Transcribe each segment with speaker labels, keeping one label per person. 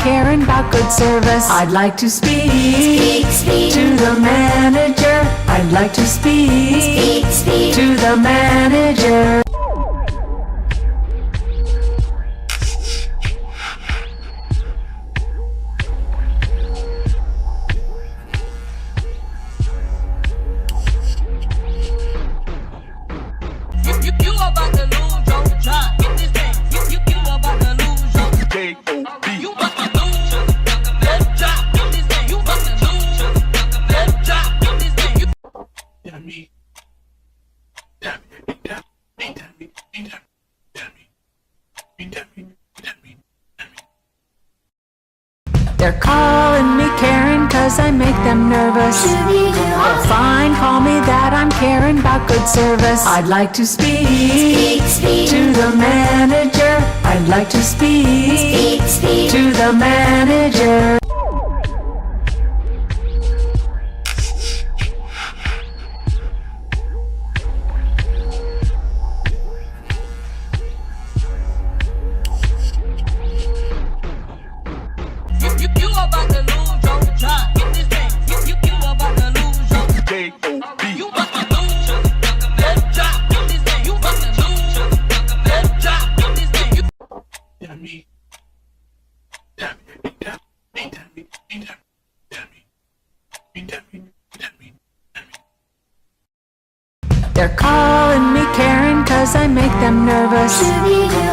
Speaker 1: caring about good service. I'd like to speak to the manager. I'd like to speak to the manager.
Speaker 2: You about to lose your job. Get this thing. You about to lose your K.O.B. You about to lose your job. Get this thing. You about to lose your job. Get this thing. Dummy.
Speaker 1: They're calling me Karen 'cause I make them nervous. Well, fine, call me that, I'm caring about good service. I'd like to speak to the manager. I'd like to speak to the manager.
Speaker 2: You about to lose your job. Get this thing. You about to lose your K.O.B. You about to lose your job. Get this thing. You about to lose your job. Get this thing. Dummy.
Speaker 1: They're calling me Karen 'cause I make them nervous.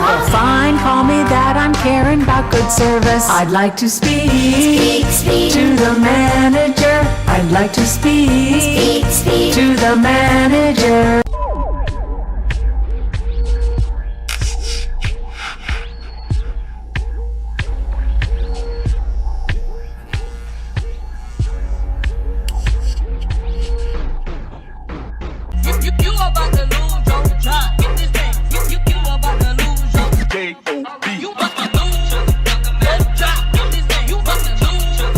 Speaker 1: Well, fine, call me that, I'm caring about good service. I'd like to speak to the manager. I'd like to speak to the manager.
Speaker 2: You about to lose your job. Get this thing. You about to lose your K.O.B. You about to lose your job. Get this thing. You about to lose your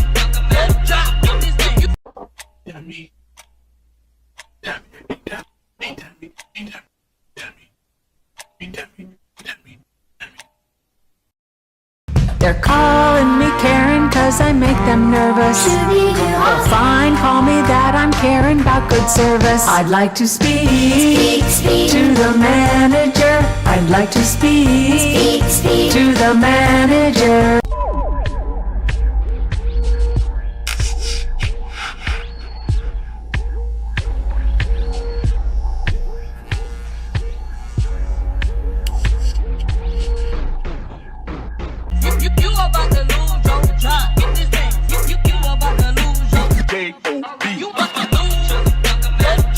Speaker 2: job. Get this thing. Dummy.
Speaker 1: They're calling me Karen 'cause I make them nervous. Well, fine, call me that, I'm caring about good service. I'd like to speak to the manager. I'd like to speak to the manager.
Speaker 2: You about to lose your job. Get this thing. You about to lose your K.O.B. You about to lose your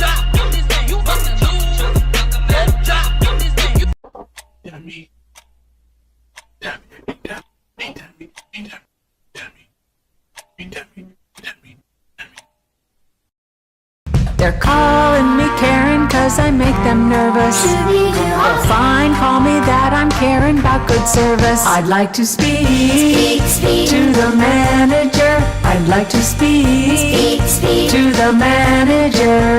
Speaker 2: job. Get this thing. You about to lose your job. Get this thing. Dummy.
Speaker 1: They're calling me Karen 'cause I make them nervous. Well, fine, call me that, I'm caring about good service. I'd like to speak to the manager. I'd like to speak to the manager.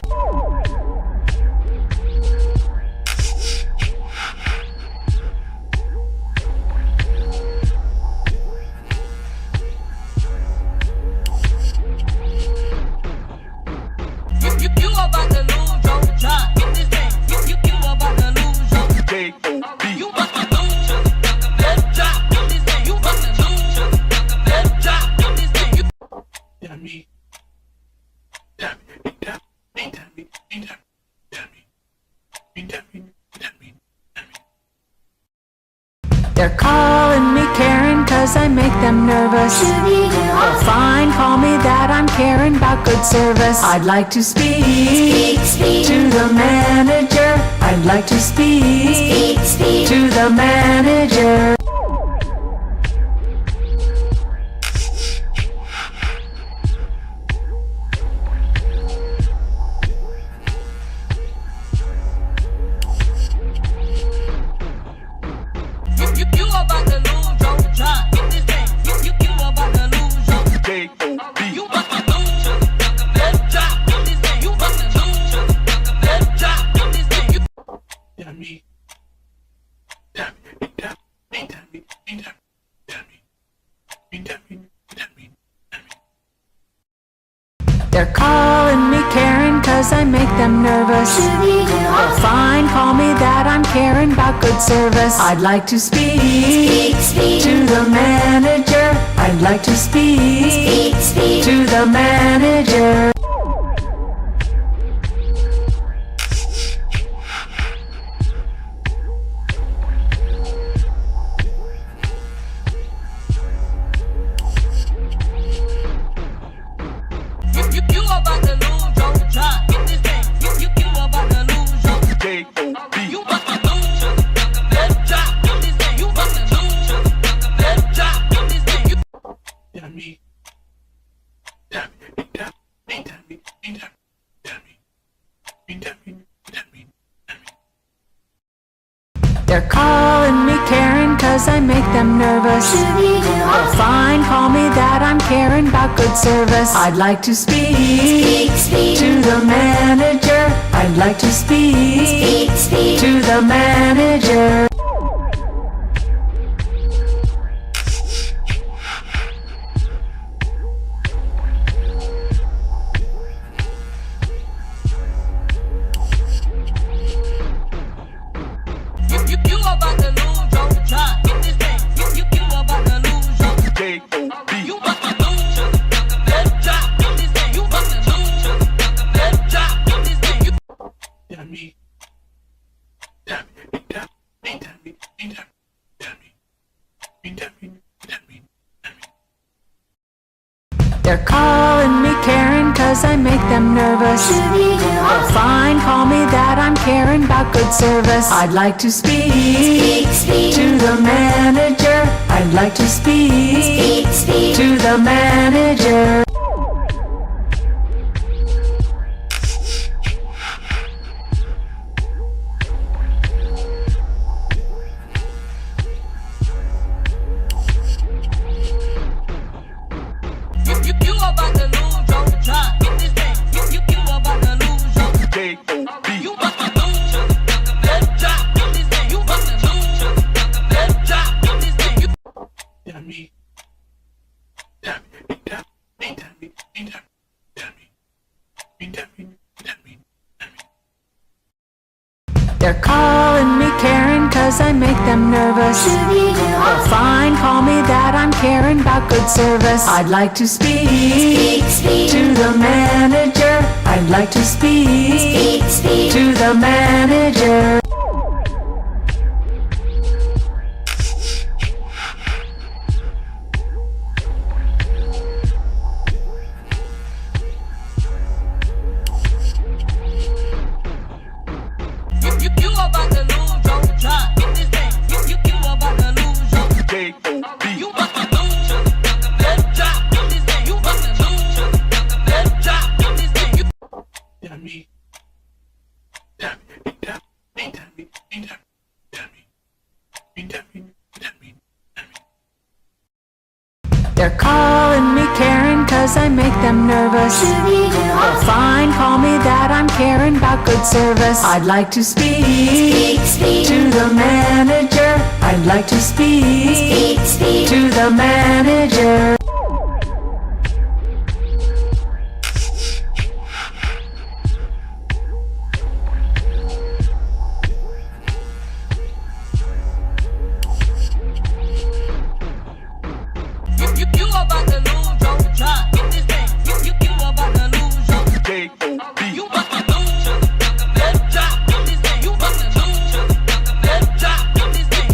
Speaker 2: You about to lose your job. Get this thing. You about to lose your K.O.B. You about to lose your job. Get this thing. You about to lose your job. Get this thing. Dummy.
Speaker 1: They're calling me Karen 'cause I make them nervous. Well, fine, call me that, I'm caring about good service. I'd like to speak to the manager. I'd like to speak to the manager.
Speaker 2: You about to lose your job. Get this thing. You about to lose your K.O.B. You about to lose your job. Get this thing. You about to lose your job. Get this thing. Dummy.
Speaker 1: They're calling me Karen cause I make them nervous. Well, fine, call me that, I'm caring about good service. I'd like to speak to the manager. I'd like to speak to the manager.
Speaker 2: You about to lose your job. Get this thing. You about to lose your J-O-B. You about to lose your job. Get this thing. You about to lose your job. Get this thing.
Speaker 1: They're calling me Karen cause I make them nervous. Well, fine, call me that, I'm caring about good service. I'd like to speak to the manager. I'd like to speak to the manager.
Speaker 2: You about to lose your job. Get this thing. You about to lose your J-O-B. You about to lose your job. Get this thing. You about to lose your job. Get this thing.
Speaker 1: They're calling me Karen cause I make them nervous. Well, fine, call me that, I'm caring about good service. I'd like to speak to the manager. I'd like to speak to the manager.
Speaker 2: You about to lose your job. Get this thing. You about to lose your J-O-B. You about to lose your job. Get this thing. You about to lose your job. Get this thing.
Speaker 1: They're calling me Karen cause I make them nervous. Well, fine, call me that, I'm caring about good service. I'd like to speak to the manager. I'd like to speak to the manager.
Speaker 2: You about to lose your job. Get this thing. You about to lose your J-O-B. You about to lose your job. Get this thing. You about to lose your job. Get this thing.
Speaker 1: They're calling me Karen cause I make them nervous. Well, fine, call me that, I'm caring about good service. I'd like to speak to the manager. I'd like to speak to the manager.
Speaker 2: You about to lose your job. Get this thing. You about to lose your J-O-B. You about to lose your job. Get this thing. You about to lose your job. Get this thing.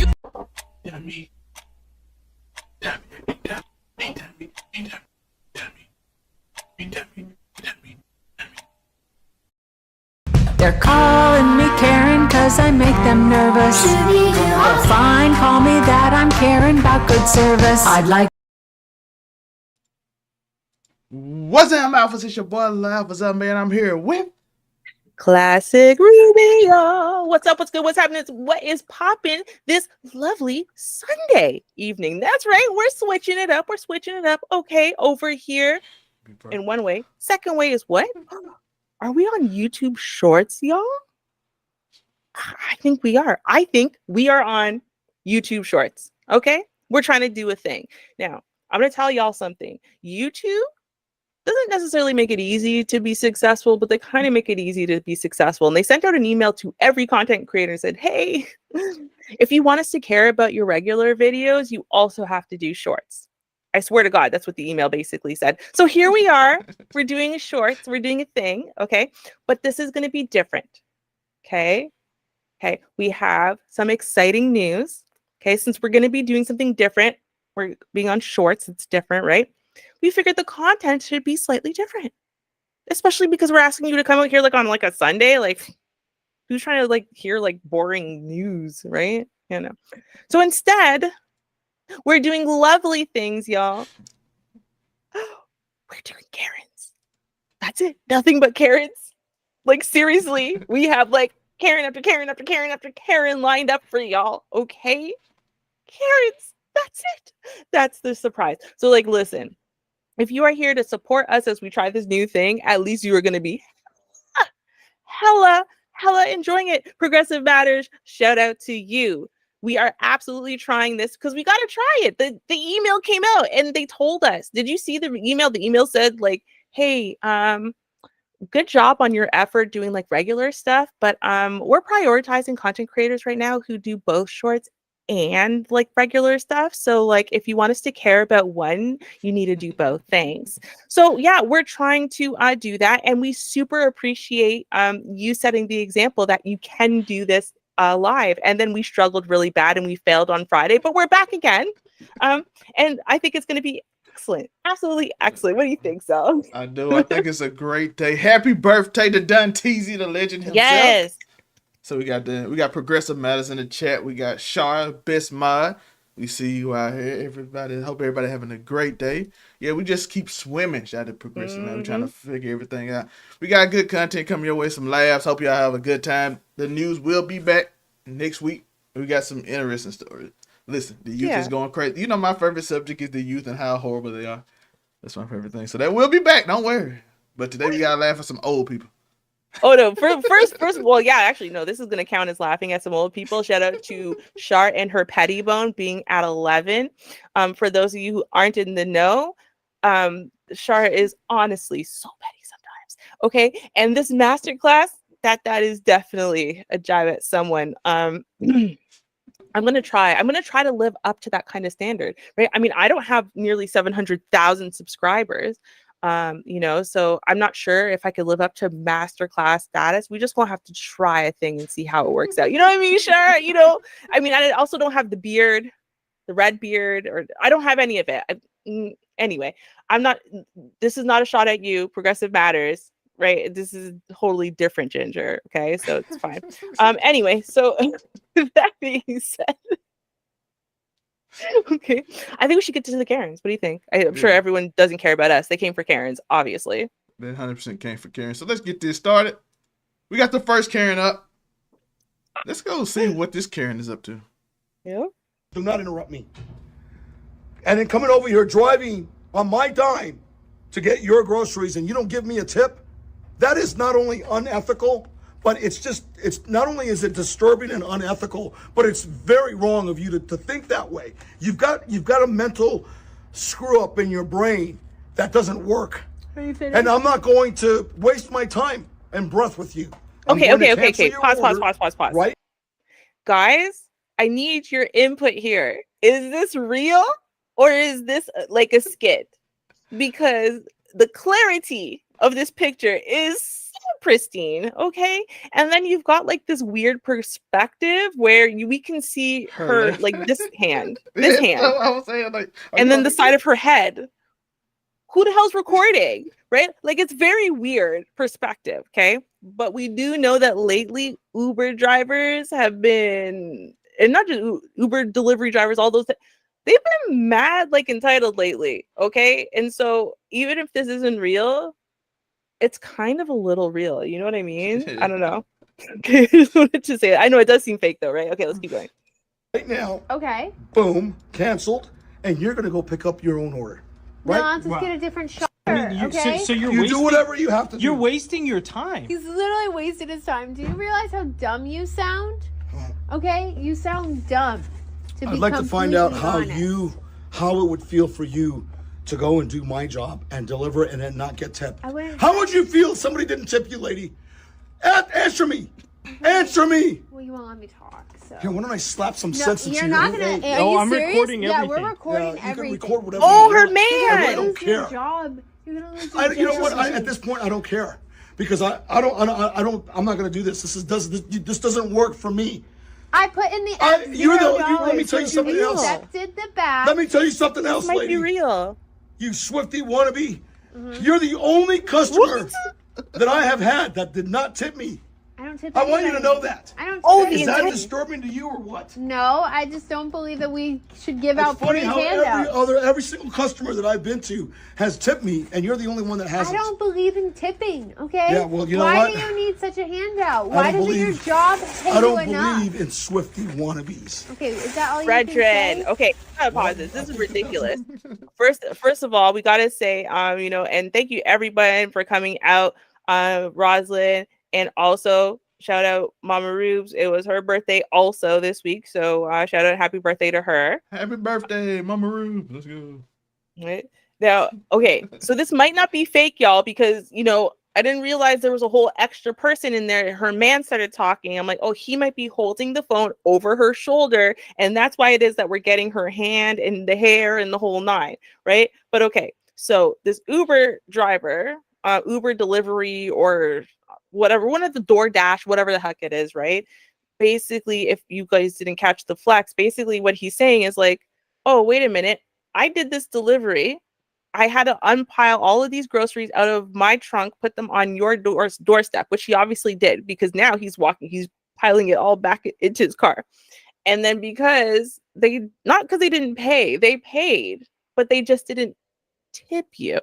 Speaker 1: They're calling me Karen cause I make them nervous. Well, fine, call me that, I'm caring about good service. I'd like.
Speaker 3: What's up, Alphas? It's your boy, Alphas up, man. I'm here with
Speaker 4: Classic Rubio. What's up? What's good? What's happening? What is popping this lovely Sunday evening? That's right. We're switching it up. Okay, over here in one way. Second way is what? Are we on YouTube Shorts, y'all? I think we are. I think we are on YouTube Shorts. Okay, we're trying to do a thing. Now, I'm going to tell y'all something. YouTube doesn't necessarily make it easy to be successful, but they kind of make it easy to be successful. And they sent out an email to every content creator and said, hey, if you want us to care about your regular videos, you also have to do shorts. I swear to God, that's what the email basically said. So here we are. We're doing shorts. We're doing a thing. Okay. But this is going to be different. Okay. Okay. We have some exciting news. Okay. Since we're going to be doing something different, we're being on shorts. It's different, right? We figured the content should be slightly different, especially because we're asking you to come out here like on like a Sunday. Like, who's trying to like hear like boring news, right? You know. So instead, we're doing lovely things, y'all. We're doing Karens. That's it. Nothing but Karens. Like seriously, we have like Karen after Karen after Karen after Karen lined up for y'all. Okay, Karens. That's it. That's the surprise. So like, listen. If you are here to support us as we try this new thing, at least you are going to be hella enjoying it. Progressive Matters, shout out to you. We are absolutely trying this because we got to try it. The email came out and they told us. Did you see the email? The email said like, hey, good job on your effort doing like regular stuff, but we're prioritizing content creators right now who do both shorts and like regular stuff. So like if you want us to care about one, you need to do both things. So yeah, we're trying to do that, and we super appreciate you setting the example that you can do this live. And then we struggled really bad and we failed on Friday, but we're back again, and I think it's going to be excellent. Absolutely excellent. What do you think, Sal?
Speaker 3: I do. I think it's a great day. Happy birthday to Don Teasy, the legend himself.
Speaker 4: Yes.
Speaker 3: So we got Progressive Matters in the chat. We got Shar, Best Mod. We see you out here. Everybody, hope everybody having a great day. Yeah, we just keep swimming. Shout out to Progressive Matters. We're trying to figure everything out. We got good content coming your way, some laughs. Hope y'all have a good time. The news will be back next week. We got some interesting stories. Listen, the youth is going crazy. You know, my favorite subject is the youth and how horrible they are. That's my favorite thing. So that will be back. Don't worry. But today we got to laugh at some old people.
Speaker 4: Oh no! First, well, yeah, actually, no. This is gonna count as laughing at some old people. Shout out to Shar and her petty bone being at 11. For those of you who aren't in the know, Shar is honestly so petty sometimes. Okay, and this masterclass that is definitely a jibe at someone. I'm gonna try to live up to that kind of standard, right? I mean, I don't have nearly 700,000 subscribers. You know, so I'm not sure if I could live up to masterclass status. We just gonna have to try a thing and see how it works out. You know what I mean? Sure. You know, I mean, I also don't have the beard, the red beard, or I don't have any of it. Anyway, this is not a shot at you. Progressive Matters, right? This is totally different, Ginger. Okay, so it's fine. Anyway, so that being said. Okay, I think we should get to the Karens. What do you think? I'm sure everyone doesn't care about us. They came for Karens, obviously.
Speaker 3: They 100% came for Karen. So let's get this started. We got the first Karen up. Let's go see what this Karen is up to.
Speaker 4: Yeah.
Speaker 5: Do not interrupt me. And then coming over here driving on my dime to get your groceries and you don't give me a tip, that is not only unethical, but it's not only is it disturbing and unethical, but it's very wrong of you to think that way. You've got a mental screw up in your brain that doesn't work. And I'm not going to waste my time and breath with you.
Speaker 4: Okay. Pause.
Speaker 5: Right?
Speaker 4: Guys, I need your input here. Is this real or is this like a skit? Because the clarity of this picture is pristine, okay, and then you've got like this weird perspective where we can see her like this hand,
Speaker 3: I was saying, like,
Speaker 4: and then the side of her head. Who the hell's recording, right? Like, it's very weird perspective, okay? But we do know that lately Uber drivers have been, and not just Uber delivery drivers, all those. They've been mad like entitled lately, okay? And so even if this isn't real, it's kind of a little real. You know what I mean? I don't know. Okay, I just wanted to say it. I know it does seem fake though, right? Okay, let's keep going.
Speaker 5: Right now.
Speaker 6: Okay.
Speaker 5: Boom, canceled, and you're gonna go pick up your own order. Right?
Speaker 6: No, let's just get a different shot.
Speaker 7: I mean,
Speaker 6: Okay.
Speaker 7: So you're
Speaker 5: You
Speaker 7: wasting,
Speaker 5: do whatever you have to do.
Speaker 7: You're wasting your time.
Speaker 6: He's literally wasted his time. Do you realize how dumb you sound? Okay, you sound dumb.
Speaker 5: I'd like to find out how it would feel for you to go and do my job and deliver and then not get tipped.
Speaker 6: I wouldn't-
Speaker 5: How would you feel if somebody didn't tip you, lady? Answer me. Answer me.
Speaker 6: Well, you won't let me talk, so.
Speaker 5: Here, why don't I slap some
Speaker 6: No,
Speaker 5: sense into
Speaker 6: you're
Speaker 5: you?
Speaker 6: not gonna. Are
Speaker 7: no,
Speaker 6: you
Speaker 7: I'm
Speaker 6: serious?
Speaker 7: recording
Speaker 6: Yeah, we're
Speaker 7: everything.
Speaker 6: recording
Speaker 5: You can
Speaker 6: everything.
Speaker 5: record whatever
Speaker 4: Oh,
Speaker 5: you
Speaker 4: her
Speaker 5: want.
Speaker 4: man.
Speaker 6: You're
Speaker 5: I
Speaker 6: gonna
Speaker 5: don't
Speaker 6: lose your
Speaker 5: care.
Speaker 6: job. You're gonna lose your
Speaker 5: You know
Speaker 6: job.
Speaker 5: what? At this point, I don't care because I'm not going to do this. This doesn't work for me.
Speaker 6: I put in the
Speaker 5: Let me
Speaker 6: $0.
Speaker 5: tell you something
Speaker 4: real.
Speaker 5: else.
Speaker 6: Accepted the back.
Speaker 5: Let me tell you something else,
Speaker 4: Might
Speaker 5: lady.
Speaker 4: be real.
Speaker 5: You Swifty wannabe. You're the only customer that I have had that did not tip me.
Speaker 6: I don't tip
Speaker 5: I want you to
Speaker 6: anybody.
Speaker 5: know that.
Speaker 6: I don't.
Speaker 4: Oh,
Speaker 6: tip
Speaker 4: the
Speaker 5: Is that
Speaker 6: anybody.
Speaker 4: intent-
Speaker 5: disturbing to you or what?
Speaker 6: No, I just don't believe that we should give out
Speaker 5: It's funny
Speaker 6: free
Speaker 5: how
Speaker 6: handouts.
Speaker 5: every single customer that I've been to has tipped me, and you're the only one that
Speaker 6: I
Speaker 5: hasn't.
Speaker 6: don't believe in tipping, okay?
Speaker 5: Yeah, well, you know
Speaker 6: Why
Speaker 5: what?
Speaker 6: do you need such a handout?
Speaker 5: I
Speaker 6: Why
Speaker 5: don't
Speaker 6: doesn't your
Speaker 5: believe-
Speaker 6: job pay
Speaker 5: I don't
Speaker 6: you enough?
Speaker 5: believe in Swifty wannabes.
Speaker 6: Okay, is that all you can
Speaker 4: Fredrin.
Speaker 6: say?
Speaker 4: Okay, I gotta pause this. This is ridiculous. First of all, we gotta say, and thank you everybody for coming out, Roslyn, and also shout out Mama Rubes. It was her birthday also this week, so shout out, happy birthday to her.
Speaker 3: Happy birthday, Mama Rube. Let's go.
Speaker 4: Right now, okay, so this might not be fake, y'all, because I didn't realize there was a whole extra person in there. Her man started talking. I'm like, oh, he might be holding the phone over her shoulder, and that's why it is that we're getting her hand and the hair and the whole nine, right? But okay, so this Uber driver, Uber delivery or whatever, one of the DoorDash, whatever the heck it is, right? Basically, if you guys didn't catch the flex, basically what he's saying is like, oh, wait a minute, I did this delivery. I had to unpile all of these groceries out of my trunk, put them on your doorstep, which he obviously did because now he's piling it all back into his car. And then because not because they didn't pay, they paid, but they just didn't tip you.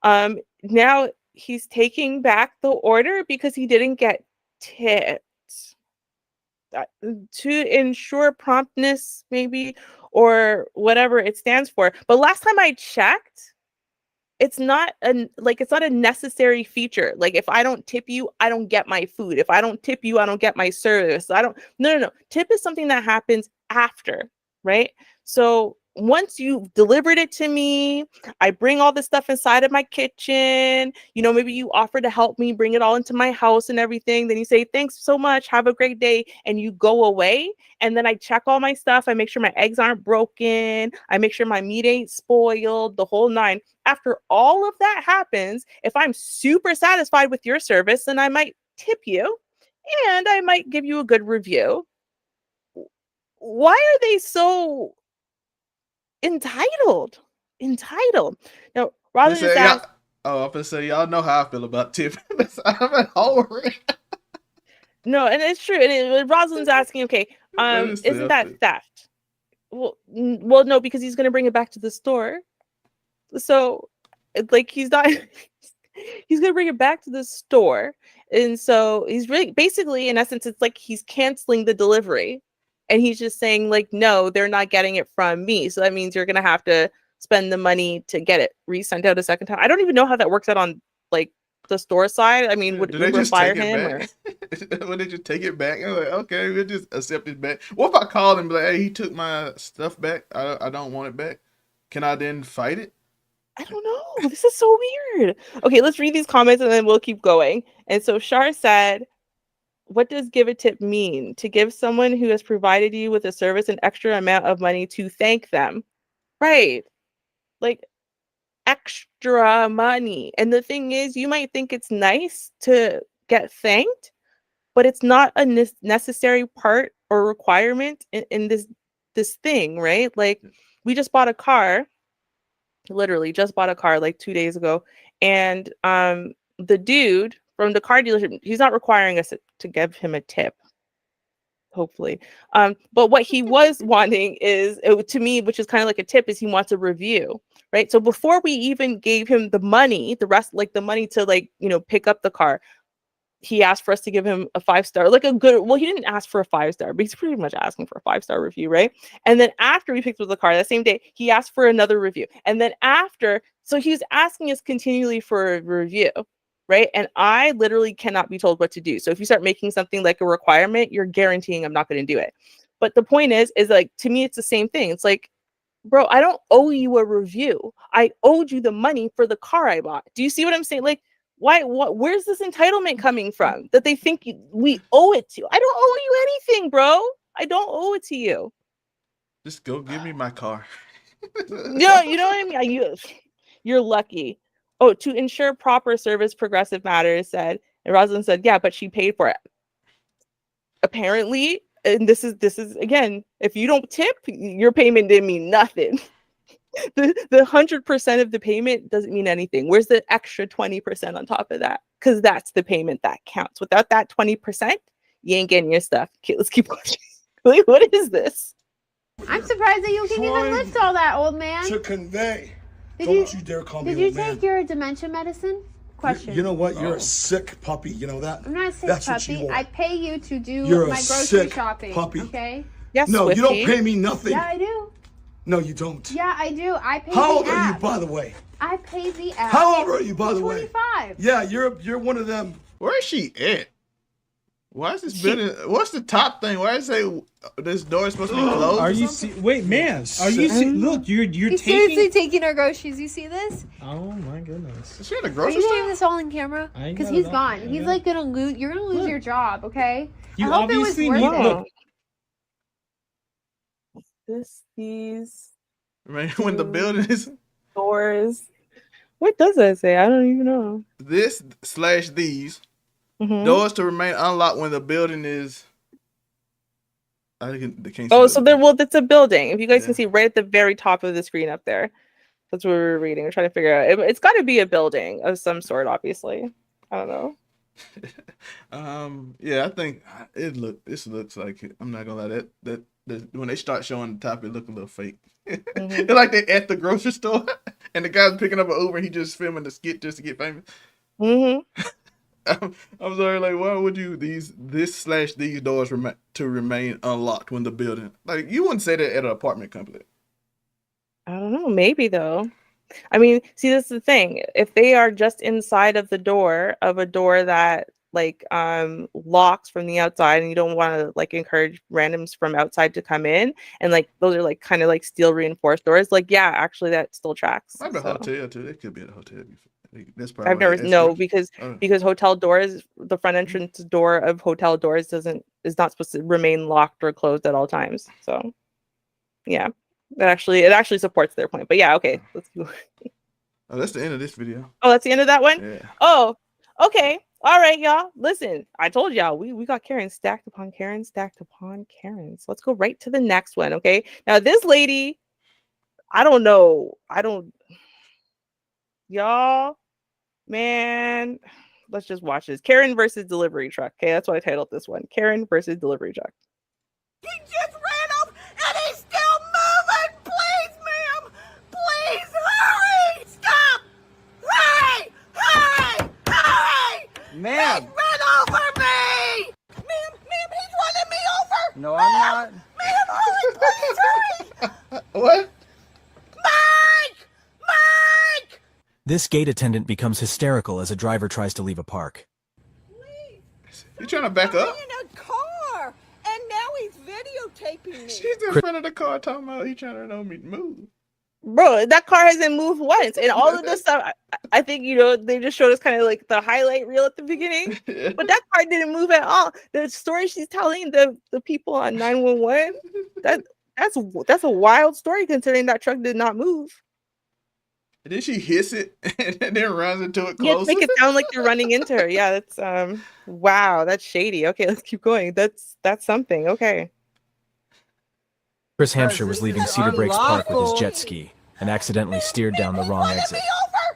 Speaker 4: Now he's taking back the order because he didn't get tipped. To ensure promptness, maybe, or whatever it stands for. But last time I checked, it's not a necessary feature. Like if I don't tip you, I don't get my food. If I don't tip you, I don't get my service. No. Tip is something that happens after, right? So once you've delivered it to me, I bring all this stuff inside of my kitchen. Maybe you offer to help me bring it all into my house and everything. Then you say, thanks so much. Have a great day. And you go away. And then I check all my stuff. I make sure my eggs aren't broken. I make sure my meat ain't spoiled, the whole nine. After all of that happens, if I'm super satisfied with your service, then I might tip you and I might give you a good review. Why are they so entitled? Now, rather than ask,
Speaker 3: I'm gonna say y'all know how I feel about tipping. I'm over it.
Speaker 4: no, and it's true. And Rosalind's asking, okay, isn't that
Speaker 3: selfish.
Speaker 4: theft? Well, no, because he's gonna bring it back to the store. So, like, he's not. He's gonna bring it back to the store, and so he's really basically, in essence, it's like he's canceling the delivery, and he's just saying like, no, they're not getting it from me. So that means you're gonna have to spend the money to get it resent out a second time. I don't even know how that works out on like the store side. I mean, would
Speaker 3: Did they
Speaker 4: Uber
Speaker 3: just
Speaker 4: fire
Speaker 3: take
Speaker 4: him?
Speaker 3: it back? Would they just take it back? I'm like, okay, we'll just accept it back. What if I call him and be like, hey, he took my stuff back. I don't want it back. Can I then fight it?
Speaker 4: I don't know. This is so weird. Okay, let's read these comments and then we'll keep going. And so Shar said, what does give a tip mean? To give someone who has provided you with a service an extra amount of money to thank them. Right. Like extra money. And the thing is, you might think it's nice to get thanked, but it's not a necessary part or requirement in this thing, right? Like we just bought a car. Literally just bought a car like 2 days ago, and the dude from the car dealership, he's not requiring us to give him a tip, hopefully, but what he was wanting is to me, which is kind of like a tip, is he wants a review, right? So before we even gave him the money, the rest, like the money to pick up the car, he asked for us to give him a 5-star, like a good, well, he didn't ask for a 5-star, but he's pretty much asking for a 5-star review, right? And then after we picked up the car that same day, he asked for another review. And then so he's asking us continually for a review, right? And I literally cannot be told what to do. So if you start making something like a requirement, you're guaranteeing I'm not going to do it. But the point is like, to me, it's the same thing. It's like, bro, I don't owe you a review. I owed you the money for the car I bought. Do you see what I'm saying? Like, where's this entitlement coming from that they think we owe it to? I don't owe you anything, bro. I don't owe it to you.
Speaker 3: Just go give me my car.
Speaker 4: No, you know what I mean? You're lucky. Oh, to ensure proper service, Progressive Matters said, and Rosalind said, yeah, but she paid for it. Apparently, and this is again, if you don't tip, your payment didn't mean nothing. The 100% of the payment doesn't mean anything. Where's the extra 20% on top of that? Because that's the payment that counts. Without that 20%, you ain't getting your stuff. Okay, let's keep going. Like, what is this?
Speaker 6: I'm surprised that you can even lift all that, old man.
Speaker 5: To convey.
Speaker 6: Did
Speaker 5: Don't you dare call me
Speaker 6: Did you
Speaker 5: old man.
Speaker 6: take your dementia medicine? Question.
Speaker 5: You know what? You're a sick puppy. You know that?
Speaker 6: I'm not a sick
Speaker 5: That's what
Speaker 6: puppy.
Speaker 5: you are.
Speaker 6: I pay you to do
Speaker 5: You're
Speaker 6: my
Speaker 5: a
Speaker 6: grocery
Speaker 5: sick
Speaker 6: shopping.
Speaker 5: puppy.
Speaker 6: Okay?
Speaker 4: Yes,
Speaker 5: No, you
Speaker 4: Swiftie.
Speaker 5: don't pay me nothing.
Speaker 6: Yeah, I do.
Speaker 5: No, you don't.
Speaker 6: Yeah, I do. I pay
Speaker 5: How old
Speaker 6: the
Speaker 5: are you,
Speaker 6: app.
Speaker 5: by the way?
Speaker 6: I pay the app.
Speaker 5: How old are you, by the way?
Speaker 6: 25.
Speaker 5: Yeah, you're one of them.
Speaker 3: Where is she at? Why is this building? What's the top thing? Why does it say this door is supposed to be closed?
Speaker 7: Are
Speaker 3: or
Speaker 7: you
Speaker 3: something?
Speaker 7: wait, man? Are you look? You're
Speaker 6: He's seriously
Speaker 7: taking.
Speaker 6: taking our groceries. You see this?
Speaker 7: Oh my goodness.
Speaker 3: Is she at a
Speaker 6: Are
Speaker 3: grocery
Speaker 6: you
Speaker 3: store?
Speaker 6: showing this all in camera?
Speaker 7: I ain't
Speaker 6: Because
Speaker 7: got
Speaker 6: he's
Speaker 7: it all.
Speaker 6: gone.
Speaker 7: I
Speaker 6: He's
Speaker 7: got
Speaker 6: like gonna lose. You're gonna lose
Speaker 7: Look.
Speaker 6: your job. Okay.
Speaker 7: You
Speaker 6: I hope it was
Speaker 7: obviously
Speaker 6: worth
Speaker 7: need-
Speaker 6: it.
Speaker 7: look.
Speaker 4: These
Speaker 3: Man, when the building is
Speaker 4: doors. What does that say? I don't even know.
Speaker 3: this/these
Speaker 4: Mhm.
Speaker 3: doors to remain unlocked when the building is. I think they can't.
Speaker 4: Oh,
Speaker 3: see
Speaker 4: so
Speaker 3: that.
Speaker 4: there. Well, it's a building. If you guys
Speaker 3: Yeah.
Speaker 4: can see right at the very top of the screen up there, that's what we were reading. We're trying to figure out. It's got to be a building of some sort, obviously. I don't know.
Speaker 3: Yeah, I think this looks like I'm not gonna lie, that when they start showing the top, it look a little fake.
Speaker 4: Mhm.
Speaker 3: They're like they at the grocery store and the guy's picking up an Uber and he just filming the skit just to get famous.
Speaker 4: Mm-hmm.
Speaker 3: I'm sorry, like why would you these doors remain unlocked when the building, like you wouldn't say that at an apartment complex.
Speaker 4: I don't know. Maybe though. I mean, see, that's the thing. If they are just inside of the door of a door that like locks from the outside, and you don't want to like encourage randoms from outside to come in, and like those are like kind of like steel reinforced doors, like yeah, actually that still tracks.
Speaker 3: Might be a
Speaker 4: So,
Speaker 3: hotel too. They could be at a hotel. That's probably
Speaker 4: I've
Speaker 3: why
Speaker 4: never
Speaker 3: they
Speaker 4: no
Speaker 3: switched.
Speaker 4: because hotel doors, the front entrance door of hotel doors is not supposed to remain locked or closed at all times. So yeah, it actually supports their point. But yeah, okay, let's go.
Speaker 3: Oh, that's the end of this video.
Speaker 4: Oh, that's the end of that one.
Speaker 3: Yeah.
Speaker 4: Oh, okay. All right, y'all. Listen, I told y'all we got Karen stacked upon Karen, stacked upon Karen. So let's go right to the next one. Okay. Now this lady, I don't know. Y'all, man, let's just watch this. Karen versus delivery truck. Okay, that's what I titled this one. Karen versus delivery truck.
Speaker 2: He just ran off and he's still moving! Please, ma'am! Please, hurry! Stop! Hurry! Hurry! Hurry!
Speaker 8: Ma'am!
Speaker 2: He's run over me! Ma'am, he's running me over!
Speaker 8: No, I'm not.
Speaker 2: Ma'am, hurry! Please, hurry!
Speaker 3: What?
Speaker 2: Mike! Mike!
Speaker 9: This gate attendant becomes hysterical as a driver tries to leave a park.
Speaker 3: You trying to back up?
Speaker 2: In a car! And now he's videotaping me!
Speaker 3: She's in front of the car talking about he trying to know me to move.
Speaker 4: Bro, that car hasn't moved once, and all of this stuff. I think they just showed us kind of like the highlight reel at the beginning, but that car didn't move at all. The story she's telling the people on 911, that's a wild story considering that truck did not move.
Speaker 3: And then she hits it and then runs into it
Speaker 4: Yeah,
Speaker 3: closer.
Speaker 4: make it sound like you're running into her. Yeah, that's wow, that's shady. Okay, let's keep going. That's something. Okay.
Speaker 9: Chris Hampshire was leaving Cedar Breaks Park with his jet ski and accidentally steered down the wrong exit.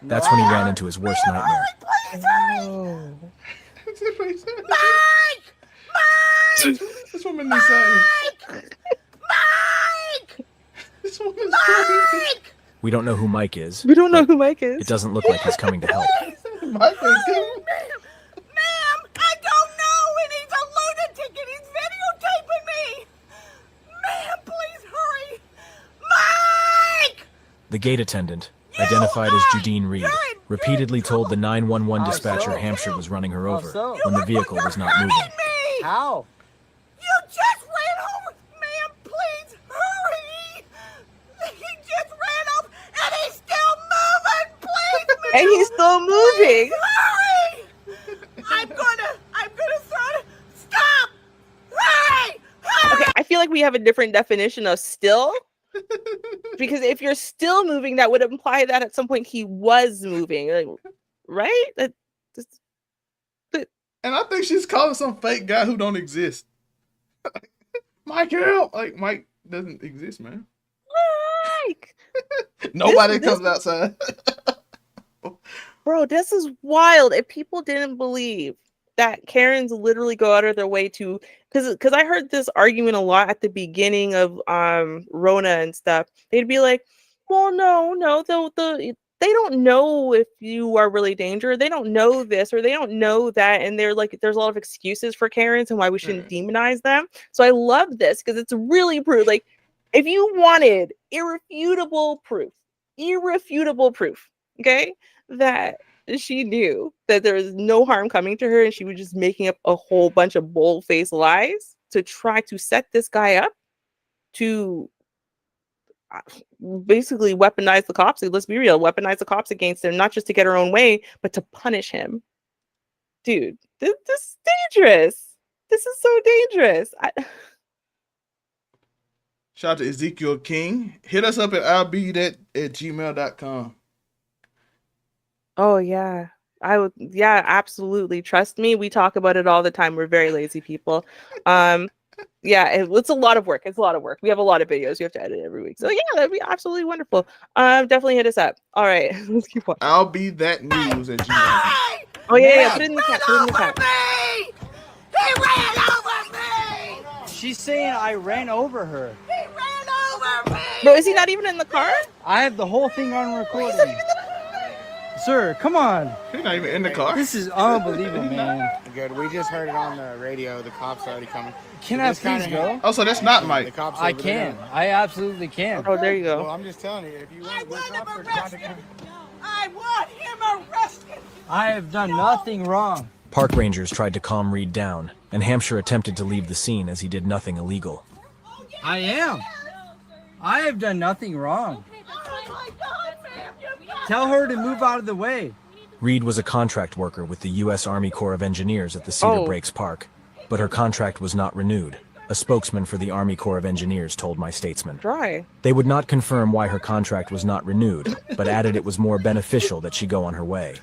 Speaker 9: That's when he ran into his worst nightmare.
Speaker 2: Please, hurry!
Speaker 4: Oh.
Speaker 2: Mike! Mike!
Speaker 3: This woman is saying.
Speaker 2: Mike!
Speaker 3: This woman's crazy.
Speaker 2: Mike!
Speaker 9: We don't know who Mike is.
Speaker 4: We don't know
Speaker 9: but
Speaker 4: who Mike is.
Speaker 9: It doesn't look like he's coming to help.
Speaker 3: Mike ain't good.
Speaker 2: Ma'am, I don't know, and he's a lunatic, and he's videotaping me! Ma'am, please hurry! Mike!
Speaker 9: The gate attendant, identified as Judine Reed, repeatedly told the 911 dispatcher Hampshire was running her over when the vehicle was not moving.
Speaker 2: Me!
Speaker 8: How?
Speaker 2: You just ran over! Ma'am, please hurry! He
Speaker 4: And he's still moving.
Speaker 2: Hurry! I'm gonna throw it. Stop! Hurry!
Speaker 4: Okay, I feel like we have a different definition of still. Because if you're still moving, that would imply that at some point he was moving. Like, right?
Speaker 3: And I think she's calling some fake guy who don't exist. Mike, help! Like, Mike doesn't exist, man.
Speaker 4: Mike!
Speaker 3: Nobody comes outside.
Speaker 4: Bro, this is wild. If people didn't believe that Karens literally go out of their way to, because I heard this argument a lot at the beginning of Rona and stuff. They'd be like, well, no, they don't know if you are really dangerous. They don't know this or they don't know that. And they're like, there's a lot of excuses for Karens and why we shouldn't demonize them. So I love this because it's really proof. Like, if you wanted irrefutable proof, okay, that she knew that there was no harm coming to her and she was just making up a whole bunch of bold-faced lies to try to set this guy up to basically weaponize the cops. Let's be real, weaponize the cops against him, not just to get her own way, but to punish him. Dude, this is dangerous. This is so dangerous.
Speaker 3: Shout out to Ezekiel King. Hit us up at illbethat@gmail.com.
Speaker 4: Oh yeah. Yeah, absolutely. Trust me, we talk about it all the time. We're very lazy people. Yeah, it's a lot of work. It's a lot of work. We have a lot of videos you have to edit every week. So yeah, that'd be absolutely wonderful. Definitely hit us up. All right, let's keep on.
Speaker 3: I'll be that news at gmail.
Speaker 4: Oh yeah, put it in the chat. Put it in the chat.
Speaker 2: He ran over me!
Speaker 8: She's saying I ran over her.
Speaker 2: He ran over me!
Speaker 4: Bro, is he not even in the car?
Speaker 8: I have the whole thing on recording. Sir, come on.
Speaker 3: He's not even in the car.
Speaker 8: This is unbelievable, man.
Speaker 10: Good. We just heard it on the radio. The cops are already coming.
Speaker 8: Can I please go?
Speaker 3: Oh, so that's not
Speaker 10: The
Speaker 3: Mike.
Speaker 10: cops
Speaker 8: I
Speaker 10: over there
Speaker 8: can.
Speaker 10: now.
Speaker 8: I absolutely can.
Speaker 4: Oh, there you go.
Speaker 10: Well, I'm just telling you, if you
Speaker 2: I
Speaker 10: want,
Speaker 2: want
Speaker 10: the
Speaker 2: him
Speaker 10: cops are trying to
Speaker 2: arrested!
Speaker 10: come.
Speaker 2: I want him arrested!
Speaker 8: I have done nothing wrong.
Speaker 9: Park rangers tried to calm Reed down, and Hampshire attempted to leave the scene as he did nothing illegal.
Speaker 8: I am. I have done nothing wrong.
Speaker 2: Oh my God, Sam, you
Speaker 8: Tell her to move out of the way.
Speaker 9: Reed was a contract worker with the U.S. Army Corps of Engineers at the Cedar Breaks Park, but her contract was not renewed. A spokesman for the Army Corps of Engineers told my statesman.
Speaker 4: Dry.
Speaker 9: They would not confirm why her contract was not renewed, but added it was more beneficial that she go on her way.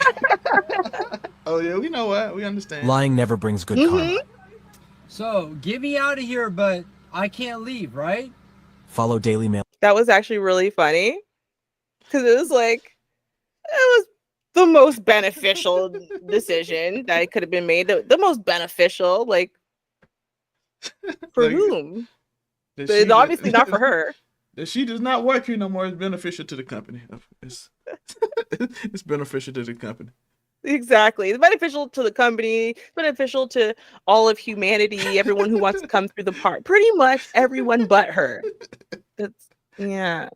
Speaker 3: Oh yeah, we know what. We understand.
Speaker 9: Lying never brings good karma.
Speaker 8: So, get me out of here, but I can't leave, right?
Speaker 9: Follow Daily Mail.
Speaker 4: That was actually really funny because it was like it was the most beneficial decision that could have been made. The most beneficial, like for
Speaker 3: Like,
Speaker 4: whom?
Speaker 3: that
Speaker 4: It's
Speaker 3: she-
Speaker 4: obviously not for her.
Speaker 3: That she does not work here no more is beneficial to the company. It's, it's beneficial to the company.
Speaker 4: Exactly. It's beneficial to the company, beneficial to all of humanity, everyone who wants to come through the park. Pretty much everyone but her. That's yeah.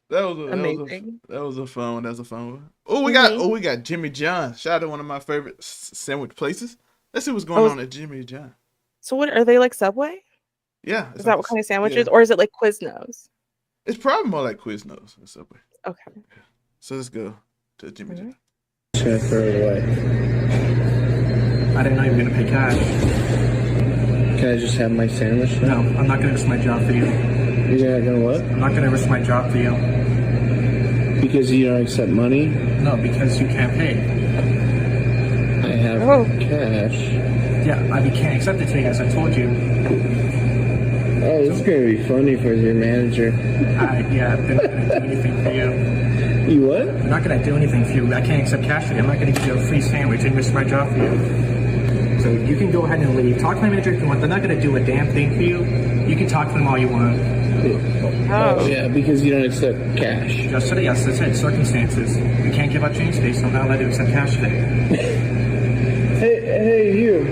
Speaker 3: That was
Speaker 4: Amazing.
Speaker 3: That was a fun one. That was a fun one. Oh,
Speaker 4: Mm-hmm.
Speaker 3: we got Jimmy John. Shout out to one of my favorite sandwich places. Let's see what's going on at Jimmy John.
Speaker 4: So what are they, like Subway?
Speaker 3: Yeah.
Speaker 4: Is that what kind of sandwiches?
Speaker 3: Yeah.
Speaker 4: Or is it like Quiznos?
Speaker 3: It's probably more like Quiznos or Subway.
Speaker 4: Okay.
Speaker 3: So let's go to Jimmy John.
Speaker 10: Transfer it away.
Speaker 7: I didn't know you were gonna pay cash.
Speaker 10: Can I just have my sandwich now?
Speaker 7: No, I'm not gonna risk my job for you.
Speaker 10: You're not gonna what?
Speaker 7: I'm not gonna risk my job for you.
Speaker 10: Because you don't accept money?
Speaker 7: No, because you can't pay.
Speaker 10: I have
Speaker 4: Oh.
Speaker 10: cash.
Speaker 7: Yeah, I can't accept it today, as I told you.
Speaker 10: Oh, this is gonna be funny for your manager.
Speaker 7: Yeah, they're not gonna do anything for you.
Speaker 10: You what?
Speaker 7: I'm not gonna do anything for you. I can't accept cash for you. I'm not gonna give you a free sandwich and risk my job for you. So you can go ahead and leave. Talk to my manager if you want. They're not gonna do a damn thing for you. You can talk to them all you want.
Speaker 10: Oh, yeah, because you don't accept cash.
Speaker 7: Just today, yes, that's it. Circumstances. We can't give out change today, so I'm not allowed to accept cash today.
Speaker 10: Hey, you.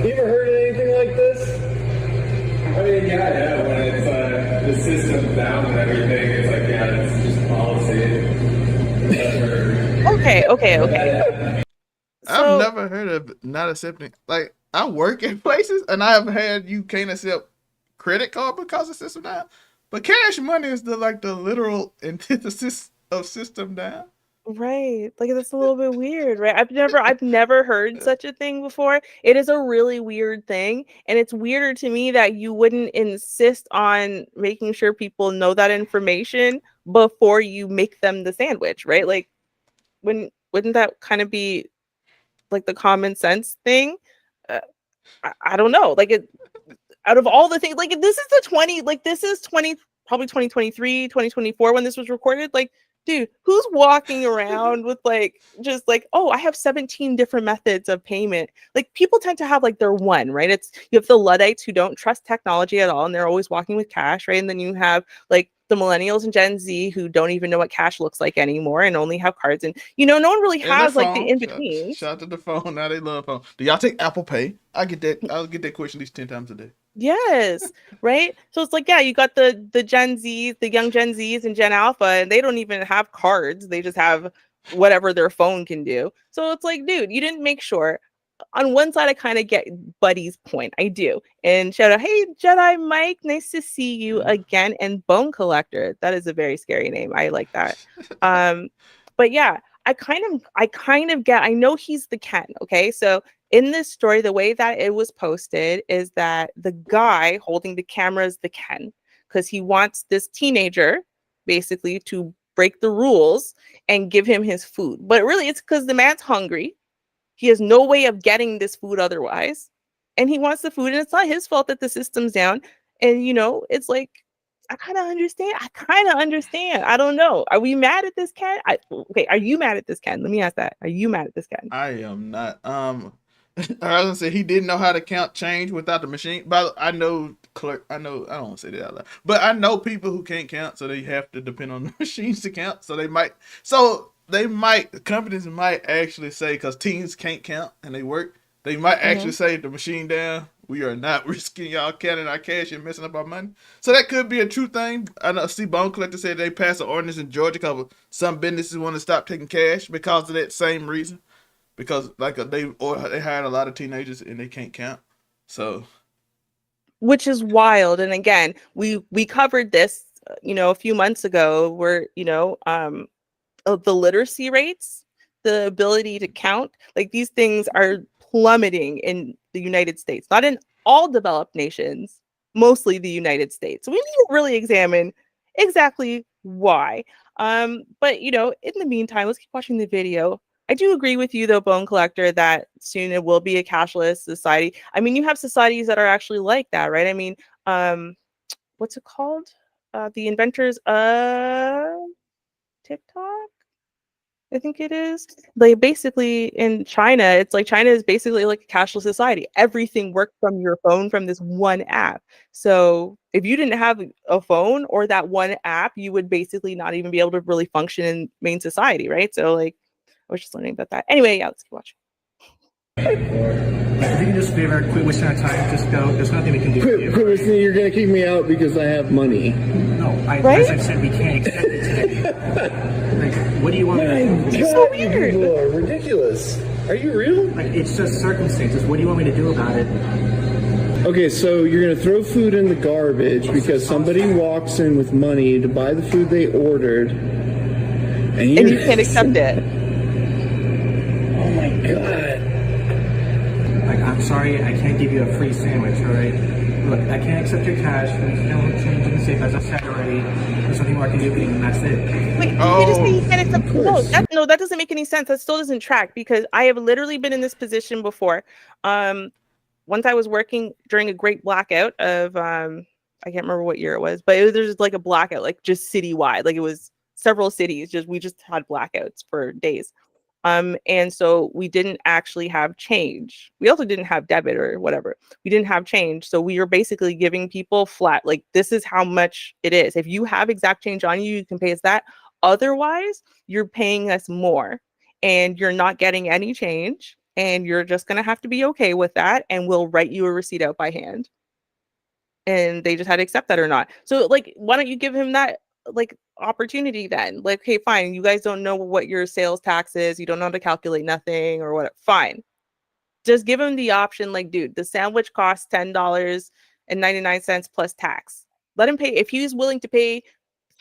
Speaker 10: You ever heard of anything like this?
Speaker 11: I mean, yeah, when it's the system's down and everything, it's like, yeah, it's just policy.
Speaker 4: Okay.
Speaker 3: I've never heard of not accepting. Like, I work in places and I have had you can't accept credit card because of system down. But cash money is the literal antithesis of system down.
Speaker 4: Right. Like that's a little bit weird, right? I've never heard such a thing before. It is a really weird thing, and it's weirder to me that you wouldn't insist on making sure people know that information before you make them the sandwich, right? Like wouldn't that kind of be like the common sense thing? I don't know. Like it out of all the things, like this is the 20, like this is 20, probably 2023, 2024 when this was recorded. Like, dude, who's walking around with like just like, oh, I have 17 different methods of payment? Like people tend to have like their one, right? It's you have the Luddites who don't trust technology at all and they're always walking with cash, right? And then you have like the millennials and Gen Z who don't even know what cash looks like anymore and only have cards. And no one really
Speaker 3: And the
Speaker 4: has like the
Speaker 3: phone.
Speaker 4: in between.
Speaker 3: Shout to the phone. Now they love phone. Do y'all take Apple Pay? I get that. I'll get that question at least 10 times a day.
Speaker 4: Yes, right. So it's like, yeah, you got the Gen Zs, the young Gen Zs and Gen Alpha, and they don't even have cards. They just have whatever their phone can do. So it's like, dude, you didn't make sure. On one side, I kind of get Buddy's point. I do. And shout out, hey, Jedi Mike, nice to see you again. And Bone Collector. That is a very scary name. I like that. But yeah, I kind of get, I know he's the Ken. Okay. So in this story, the way that it was posted is that the guy holding the camera is the Ken because he wants this teenager basically to break the rules and give him his food. But really, it's because the man's hungry. He has no way of getting this food otherwise. And he wants the food, and it's not his fault that the system's down. And, it's like, I kind of understand. I don't know. Are we mad at this Ken? Okay, are you mad at this Ken? Let me ask that. Are you mad at this Ken?
Speaker 3: I am not. I was gonna say he didn't know how to count change without the machine. But I know I don't want to say that out loud. But I know people who can't count, so they have to depend on the machines to count. So companies might actually say, because teens can't count and they work, they might actually say the machine down. We are not risking y'all counting our cash and messing up our money. So that could be a true thing. I know. See, Bone Collector said they passed an ordinance in Georgia because some businesses want to stop taking cash because of that same reason. Because they hired a lot of teenagers and they can't count. So,
Speaker 4: which is wild. And again, we covered this, a few months ago, where of the literacy rates, the ability to count, like these things are plummeting in the United States, not in all developed nations, mostly the United States. So we need to really examine exactly why. But in the meantime, let's keep watching the video. I do agree with you, though, Bone Collector, that soon it will be a cashless society. I mean, you have societies that are actually like that, right? I mean, what's it called? The inventors of TikTok, I think it is. Like basically in China, it's like China is basically like a cashless society. Everything works from your phone from this one app. So if you didn't have a phone or that one app, you would basically not even be able to really function in main society, right? So like, I was just learning about that. Anyway, yeah, let's keep watching.
Speaker 7: If you can just favor, quit wasting our time, just go. There's nothing we can do.
Speaker 10: Quit wasting. You're gonna kick me out because I have money.
Speaker 7: No,
Speaker 4: right?
Speaker 7: As I said, we can't accept it today. Like, what do you want me to do?
Speaker 10: It's so weird. You are ridiculous. Are you real?
Speaker 7: Like, it's just circumstances. What do you want me to do about it?
Speaker 10: Okay, so you're gonna throw food in the garbage because somebody walks in with money to buy the food they ordered, and
Speaker 4: you can't accept it.
Speaker 10: Oh my god.
Speaker 7: Like, I'm sorry, I can't give you a free sandwich, all right? Look, I can't accept your cash. There's no change in the safe, as I said already. There's nothing more I can do, and that's it.
Speaker 4: Wait, you just say you can't accept? No, that doesn't make any sense. That still doesn't track, because I have literally been in this position before. Once I was working during a great blackout of, I can't remember what year it was, but there's like a blackout, like just citywide. Like it was several cities, we just had blackouts for days. And so we didn't actually have change. We also didn't have debit or whatever. We didn't have change. So we were basically giving people flat, like, this is how much it is. If you have exact change on you, you can pay us that. Otherwise, you're paying us more and you're not getting any change. And you're just going to have to be okay with that. And we'll write you a receipt out by hand. And they just had to accept that or not. So like, why don't you give him that like opportunity then? Like, okay, fine, you guys don't know what your sales tax is, you don't know how to calculate nothing or what, fine, just give him the option. Like, dude, the sandwich costs $10.99 plus tax. Let him pay. If he's willing to pay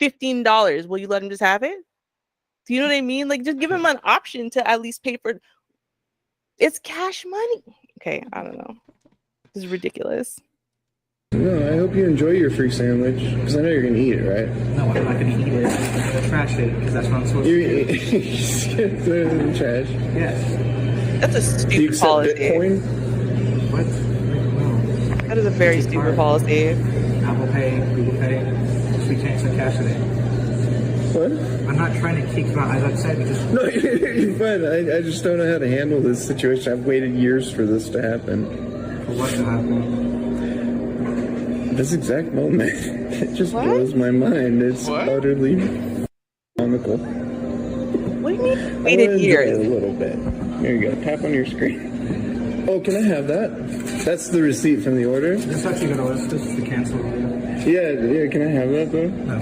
Speaker 4: $15, will you let him just have it? Do you know what I mean? Like, just give him an option to at least pay for. It's cash money. Okay, I don't know. This is ridiculous.
Speaker 10: No, I hope you enjoy your free sandwich because I know you're gonna eat it, right?
Speaker 7: No, I'm not going to eat it. I'm going to trash it because that's what I'm supposed to do.
Speaker 10: You throw it in the trash.
Speaker 7: Yes.
Speaker 4: That's a
Speaker 10: Do you
Speaker 4: stupid
Speaker 10: accept
Speaker 4: policy.
Speaker 10: Bitcoin?
Speaker 7: What? No.
Speaker 4: That is a very
Speaker 7: It's a
Speaker 4: stupid
Speaker 7: card.
Speaker 4: policy.
Speaker 7: Apple Pay, Google Pay. We can't accept cash today.
Speaker 10: What?
Speaker 7: I'm not trying to kick you out. As I've said, we just.
Speaker 10: No, you're fine. I just don't know how to handle this situation. I've waited years for this to happen.
Speaker 7: For what to happen?
Speaker 10: This exact moment. It just
Speaker 4: What?
Speaker 10: blows my mind. It's
Speaker 3: What?
Speaker 10: utterly comical.
Speaker 4: What do you mean
Speaker 10: I
Speaker 4: waited
Speaker 10: wanna enjoy
Speaker 4: years?
Speaker 10: it a little bit. Here you go. Tap on your screen. Oh, can I have that? That's the receipt from the order?
Speaker 7: This is actually going to list. This is the cancel order.
Speaker 10: Yeah, can I have that though?
Speaker 7: No.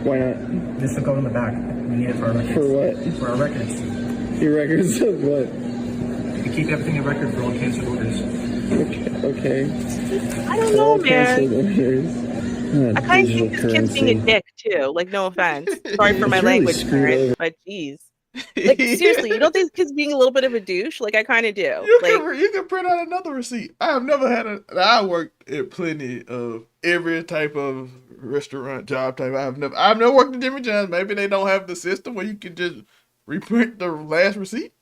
Speaker 10: Why not?
Speaker 7: This will go in the back. We need it for our records.
Speaker 10: For what?
Speaker 7: For our records.
Speaker 10: Your records of what?
Speaker 7: We keep everything in record for all canceled orders.
Speaker 10: Okay.
Speaker 4: I don't know, man.
Speaker 10: I
Speaker 4: I kind of think this kid's being a dick too. Like, no offense. Sorry for my
Speaker 10: It's really
Speaker 4: language,
Speaker 10: screwed
Speaker 4: parents,
Speaker 10: over.
Speaker 4: but geez. Like, seriously, you don't think this kid's being a little bit of a douche? Like, I kind of do.
Speaker 3: You can print out another receipt. I have never had I worked at plenty of every type of restaurant job type. I've never worked at Jimmy John's. Maybe they don't have the system where you can just reprint the last receipt.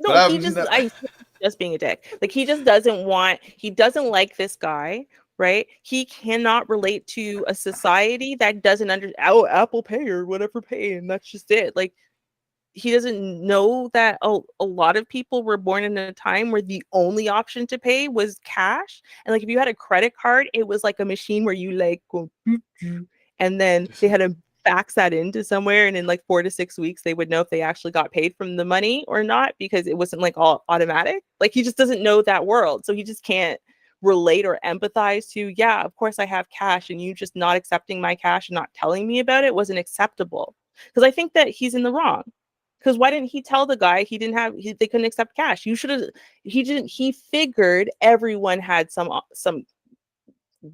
Speaker 4: No,
Speaker 3: But
Speaker 4: he just being a dick. Like, he just doesn't like this guy, right? He cannot relate to a society that doesn't Apple Pay or whatever pay, and that's just it. Like, he doesn't know that a lot of people were born in a time where the only option to pay was cash. And like, if you had a credit card, it was like a machine where you like go, and then they had to fax that into somewhere. And in like 4 to 6 weeks, they would know if they actually got paid from the money or not, because it wasn't like all automatic. Like, he just doesn't know that world. So he just can't relate or empathize to, yeah, of course I have cash, and you just not accepting my cash and not telling me about it wasn't acceptable. Because I think that he's in the wrong. Because why didn't he tell the guy they couldn't accept cash? You should have. He figured everyone had some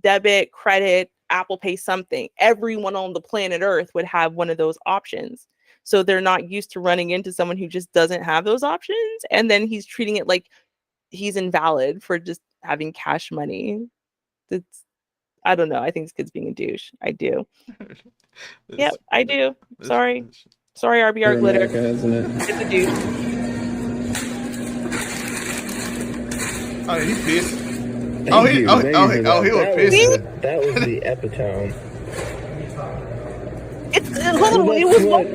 Speaker 4: debit, credit, Apple Pay, something. Everyone on the planet Earth would have one of those options. So they're not used to running into someone who just doesn't have those options, and then he's treating it like he's invalid for just having cash money. I don't know. I think this kid's being a douche. I do. Yep, I do. Sorry, RBR glitter.
Speaker 10: America, isn't it?
Speaker 4: It's a douche.
Speaker 3: Oh, he's pissed.
Speaker 10: Thank you
Speaker 3: he
Speaker 10: for
Speaker 3: was
Speaker 10: that.
Speaker 3: pissed.
Speaker 10: That was the epitome.
Speaker 4: Hold on. It was
Speaker 10: what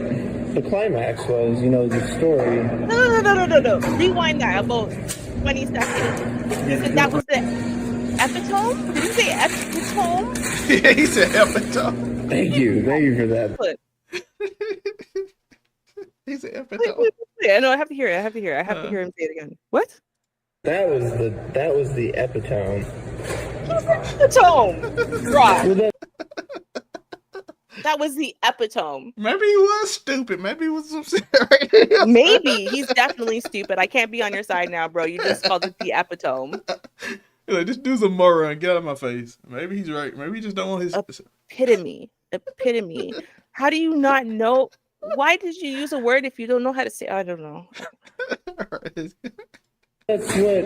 Speaker 10: the climax was, the story.
Speaker 4: No. Rewind that about 20 seconds. You said that was the epitome? Did you say epitome?
Speaker 3: Yeah, he said epitome.
Speaker 10: Thank you for that.
Speaker 4: What?
Speaker 3: He said epitome.
Speaker 4: Yeah, no, I have to hear it. I have to hear him say it again. What?
Speaker 10: That was the epitome.
Speaker 4: Epitome. Right. That was the epitome.
Speaker 3: Maybe he was stupid. Maybe he was upset.
Speaker 4: Maybe he's definitely stupid. I can't be on your side now, bro. You just called it the epitome.
Speaker 3: Like, this dude's a moron. Get out of my face. Maybe he's right. Maybe he just don't want his
Speaker 4: epitome. How do you not know? Why did you use a word if you don't know how to say? I don't know.
Speaker 10: That's what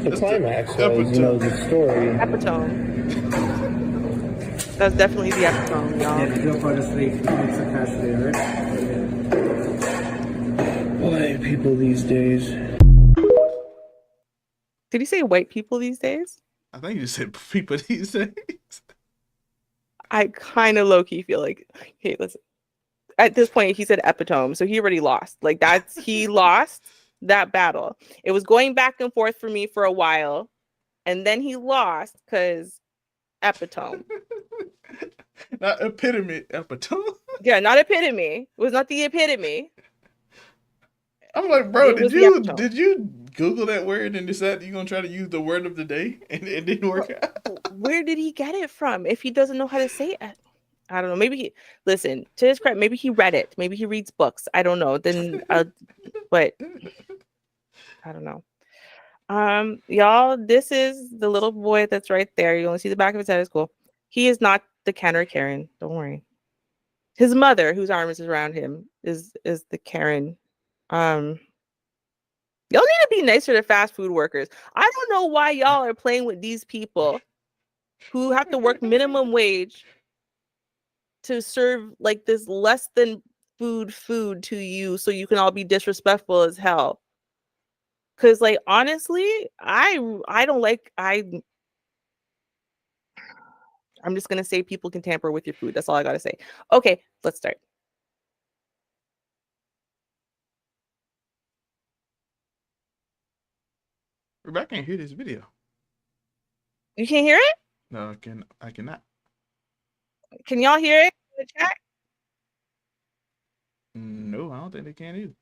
Speaker 10: the climax was, the story.
Speaker 4: Epitome. That's definitely the epitome, y'all.
Speaker 7: Yeah, the deal part is today. It's a cash today, right?
Speaker 10: White people these days.
Speaker 4: Did he say white people these days?
Speaker 3: I think you said people these days.
Speaker 4: I kind of low-key feel like, hey, listen. At this point, he said epitome, so he already lost. Like, he lost that battle. It was going back and forth for me for a while, and then he lost because epitome.
Speaker 3: Not epitome, epitome.
Speaker 4: Yeah, not epitome. It was not the epitome.
Speaker 3: I'm like, bro, did you Google that word and decide you're gonna try to use the word of the day and it didn't work out?
Speaker 4: Where did he get it from? If he doesn't know how to say it, I don't know. Maybe listen, to his credit, maybe he read it. Maybe he reads books. I don't know. Then, but I don't know. Y'all, this is the little boy that's right there. You only see the back of his head. It's cool. He is not the Ken or Karen. Don't worry. His mother, whose arm is around him, is the Karen. Y'all need to be nicer to fast food workers. I don't know why y'all are playing with these people who have to work minimum wage to serve like this less than food to you, so you can all be disrespectful as hell. Cause like honestly, I don't like I'm just gonna say people can tamper with your food. That's all I gotta say. Okay, let's start.
Speaker 3: Rebecca can't hear this video.
Speaker 4: You can't hear it?
Speaker 3: No, I cannot.
Speaker 4: Can y'all hear it in the chat?
Speaker 3: No, I don't think they can either.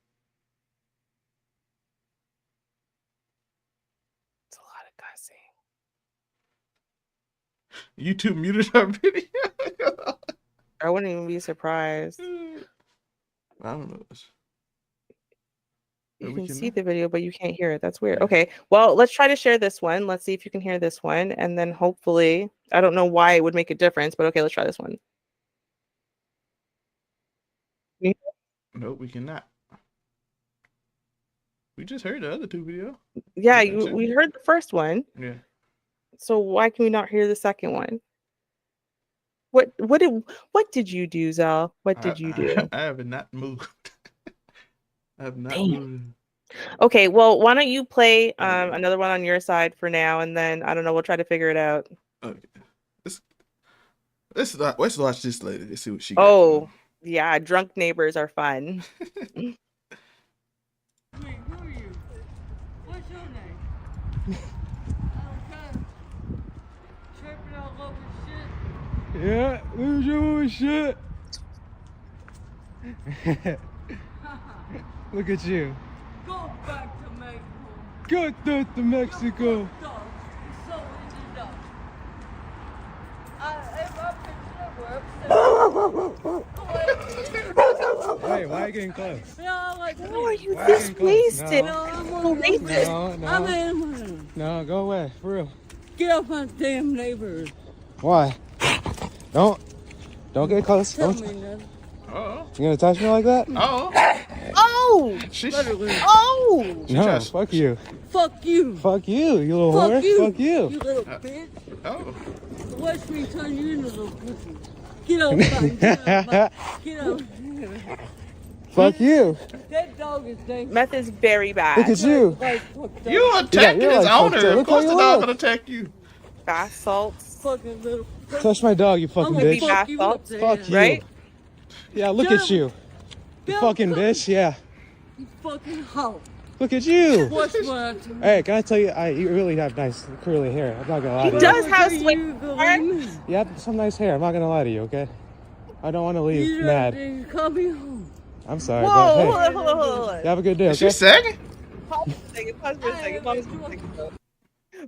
Speaker 4: It's a lot of cussing.
Speaker 3: YouTube muted our video.
Speaker 4: I wouldn't even be surprised.
Speaker 3: I don't know.
Speaker 4: You can see the video, but you can't hear it. That's weird. Okay, well, let's try to share this one. Let's see if you can hear this one. And then hopefully, I don't know why it would make a difference, but okay, let's try this one.
Speaker 3: Nope, we cannot. We just heard the other two videos.
Speaker 4: Yeah, we heard the first one.
Speaker 3: Yeah.
Speaker 4: So why can we not hear the second one? What did you do, Zal? What did you do?
Speaker 3: I have not moved. I have not
Speaker 4: Damn.
Speaker 3: moved.
Speaker 4: Okay, well, why don't you play another one on your side for now, and then I don't know, we'll try to figure it out.
Speaker 3: Okay. Let's watch this later. Let's see what she.
Speaker 4: Oh, yeah, drunk neighbors are fun.
Speaker 2: Wait, who are you? What's your name? Okay. Tripping all over shit.
Speaker 8: Yeah, lose your shit. Look at you.
Speaker 2: Go back to Mexico.
Speaker 8: Go back to Mexico.
Speaker 2: Dog. So is the dog. If I
Speaker 8: Hey, why are you getting close?
Speaker 2: Yeah, like,
Speaker 4: How are you
Speaker 8: Why
Speaker 4: this
Speaker 8: getting close?
Speaker 4: wasted?
Speaker 8: No.
Speaker 2: I'm
Speaker 4: So
Speaker 2: on
Speaker 4: racist.
Speaker 8: No, go away, for real.
Speaker 2: Get off my damn neighbors.
Speaker 8: Why? Don't get close.
Speaker 2: Tell
Speaker 8: Don't.
Speaker 2: me nothing.
Speaker 3: Oh.
Speaker 8: You gonna touch me like that?
Speaker 3: Oh.
Speaker 4: Oh!
Speaker 2: Literally.
Speaker 4: Oh!
Speaker 8: No, fuck you.
Speaker 2: Fuck you.
Speaker 8: Fuck you, you little
Speaker 2: Fuck
Speaker 8: whore.
Speaker 2: you.
Speaker 8: Fuck you.
Speaker 2: You little bitch.
Speaker 3: Oh.
Speaker 2: Watch me turn you into a little pussy. Get up, man. Get up. Get up.
Speaker 8: Fuck you.
Speaker 2: That dog is dangerous.
Speaker 4: Meth is very bad.
Speaker 8: Look at you.
Speaker 3: You attacking
Speaker 8: you're
Speaker 3: his
Speaker 8: like
Speaker 3: owner.
Speaker 8: fucked up.
Speaker 3: Of
Speaker 8: Look
Speaker 3: course
Speaker 8: how
Speaker 3: the
Speaker 8: you
Speaker 3: dog
Speaker 8: look.
Speaker 3: gonna attack you.
Speaker 4: Bath salts.
Speaker 2: Fucking little.
Speaker 8: Touch my dog, you fucking
Speaker 2: I'm gonna
Speaker 8: bitch.
Speaker 2: fuck you up,
Speaker 8: Fuck you.
Speaker 4: Right?
Speaker 8: Yeah, look at you. You fucking bitch, yeah.
Speaker 2: You fucking hoe.
Speaker 8: Look at you.
Speaker 2: Watch my.
Speaker 8: Hey, can I tell you, you really have nice curly hair. I'm not gonna lie
Speaker 4: He
Speaker 8: to you.
Speaker 4: does have
Speaker 2: You
Speaker 4: sweet
Speaker 2: believe me?
Speaker 8: You have some nice hair. I'm not gonna lie to you, okay? I don't want to leave
Speaker 2: You
Speaker 8: mad.
Speaker 2: didn't call me home.
Speaker 8: I'm sorry,
Speaker 4: Whoa,
Speaker 8: but hey,
Speaker 4: hold on.
Speaker 8: you have a good day,
Speaker 3: Is she
Speaker 8: okay?
Speaker 3: sagging?
Speaker 4: Pause for a second. Pause for a second.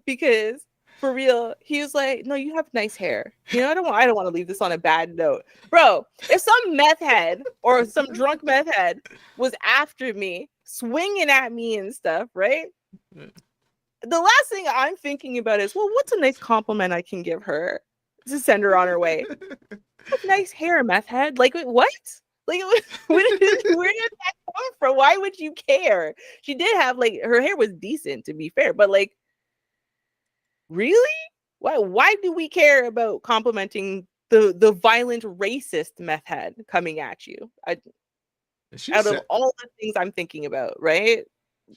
Speaker 4: Because for real, he was like, "No, you have nice hair." You know, I don't want to leave this on a bad note, bro. If some meth head or some drunk meth head was after me, swinging at me and stuff, right? The last thing I'm thinking about is, well, what's a nice compliment I can give her to send her on her way? Nice hair, meth head. Like, what? Like, where did that come from? Why would you care? She did have, like, her hair was decent, to be fair, but like, really? Why do we care about complimenting the violent racist meth head coming at you? Out of all the things I'm thinking about, right?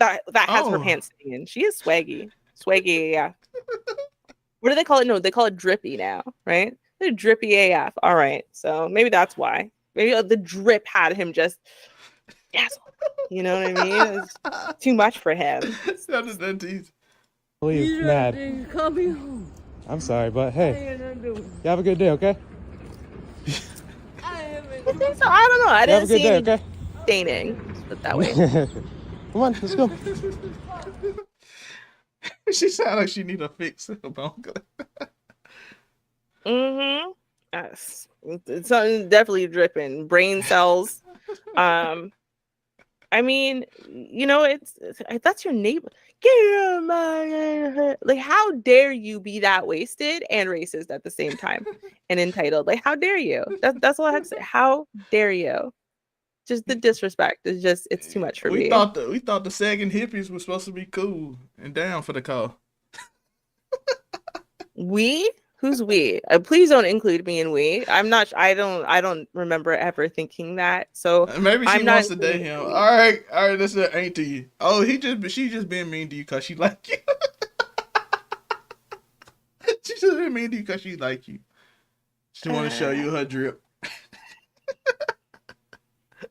Speaker 4: That has her pants in. She is swaggy. Swaggy AF. What do they call it? No, they call it drippy now, right? They're drippy AF. All right. So maybe that's why. Maybe the drip had him just, yes. You know what I mean? It's too much for him.
Speaker 8: Leave mad.
Speaker 2: Didn't call me home.
Speaker 8: I'm sorry, but hey, you have a good day, okay?
Speaker 4: I don't know. I
Speaker 8: You have a
Speaker 4: didn't
Speaker 8: good
Speaker 4: see
Speaker 8: day,
Speaker 4: any
Speaker 8: okay?
Speaker 4: staining. Put it that way.
Speaker 8: Come on, let's go.
Speaker 3: She sounds like she need a fix.
Speaker 4: Mm-hmm. Yes. It's something definitely dripping. Brain cells. I mean, it's that's your neighbor. Get out of my like, how dare you be that wasted and racist at the same time and entitled? Like, how dare you? That's all I have to say. How dare you? Just the disrespect is it's too much for
Speaker 3: We
Speaker 4: me.
Speaker 3: thought the sagging hippies were supposed to be cool and down for the call.
Speaker 4: We? Who's we? Please don't include me in we. I'm not. I don't remember ever thinking that. So
Speaker 3: Maybe she
Speaker 4: I'm not
Speaker 3: wants to date him.
Speaker 4: we.
Speaker 3: All right. This ain't to you. Oh, she just being mean to you because she like you. She just being mean to you because she like you. She want to show you her drip.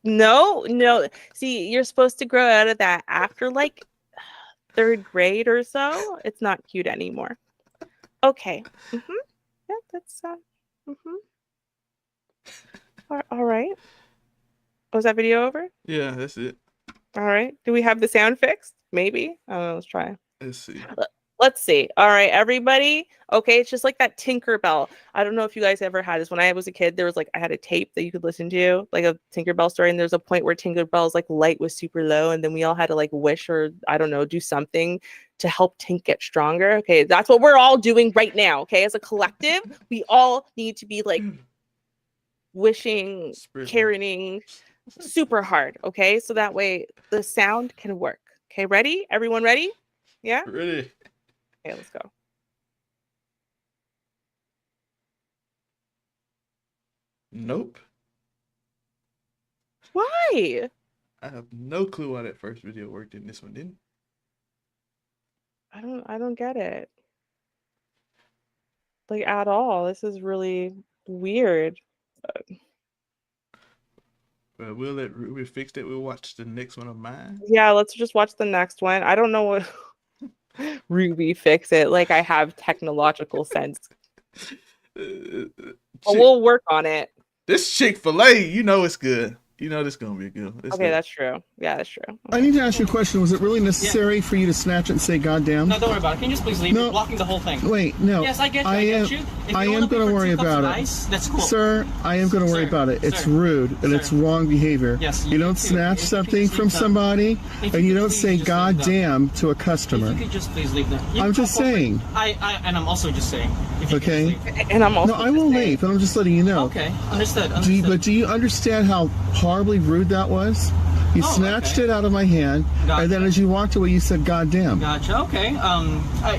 Speaker 4: No. See, you're supposed to grow out of that after like 3rd grade or so. It's not cute anymore. Okay. Yeah, that's all right. Was that video over?
Speaker 3: Yeah, that's it.
Speaker 4: All right. Do we have the sound fixed? Maybe. Let's try.
Speaker 3: Let's see.
Speaker 4: Let's see. All right, everybody. Okay, it's just like that Tinkerbell. I don't know if you guys ever had this. When I was a kid, there was like I had a tape that you could listen to, like a Tinkerbell story, and there's a point where Tinkerbell's like light was super low, and then we all had to like wish or I don't know, do something to help Tink get stronger. Okay, that's what we're all doing right now. Okay, as a collective, we all need to be like wishing, carrying super hard. Okay, so that way the sound can work. Okay, ready? Everyone ready? Yeah?
Speaker 3: Ready.
Speaker 4: Okay, let's go.
Speaker 3: Nope.
Speaker 4: Why?
Speaker 3: I have no clue why that first video worked and this one didn't.
Speaker 4: I don't get it. Like at all. This is really weird.
Speaker 3: But we'll let Ruby fix it. We'll watch the next one of mine.
Speaker 4: Yeah, let's just watch the next one. I don't know what Ruby fix it. Like I have technological sense. But we'll work on it.
Speaker 3: This Chick-fil-A, you know it's good. You know this gonna be good.
Speaker 4: Okay, that's true. Yeah, that's true.
Speaker 10: I need to ask you a question. Was it really necessary for you to snatch it and say "goddamn"?
Speaker 12: No, don't worry about it. Can you just please leave?
Speaker 10: No.
Speaker 12: You're blocking the whole thing.
Speaker 10: Wait, no.
Speaker 12: Yes, I get you. I get you. If
Speaker 10: I
Speaker 12: you
Speaker 10: am
Speaker 12: wanna
Speaker 10: going to
Speaker 12: pay for
Speaker 10: worry
Speaker 12: 2 cups
Speaker 10: about
Speaker 12: of
Speaker 10: it.
Speaker 12: ice, that's cool.
Speaker 10: Sir, I am going to worry about it. It's
Speaker 12: Sir.
Speaker 10: rude and it's wrong behavior.
Speaker 12: Yes,
Speaker 10: you don't snatch something from somebody and you don't say "goddamn" to a customer.
Speaker 12: If you could just please leave them.
Speaker 10: I'm just saying.
Speaker 12: And I'm also just saying. If you
Speaker 10: Okay.
Speaker 12: could just leave.
Speaker 4: And I'm also.
Speaker 10: No, I will leave, but I'm just letting you know.
Speaker 12: Okay, understood.
Speaker 10: But do you understand how horribly rude that was? You snatched it out of my hand, and then as you walked away, you said "goddamn."
Speaker 12: Gotcha. Okay.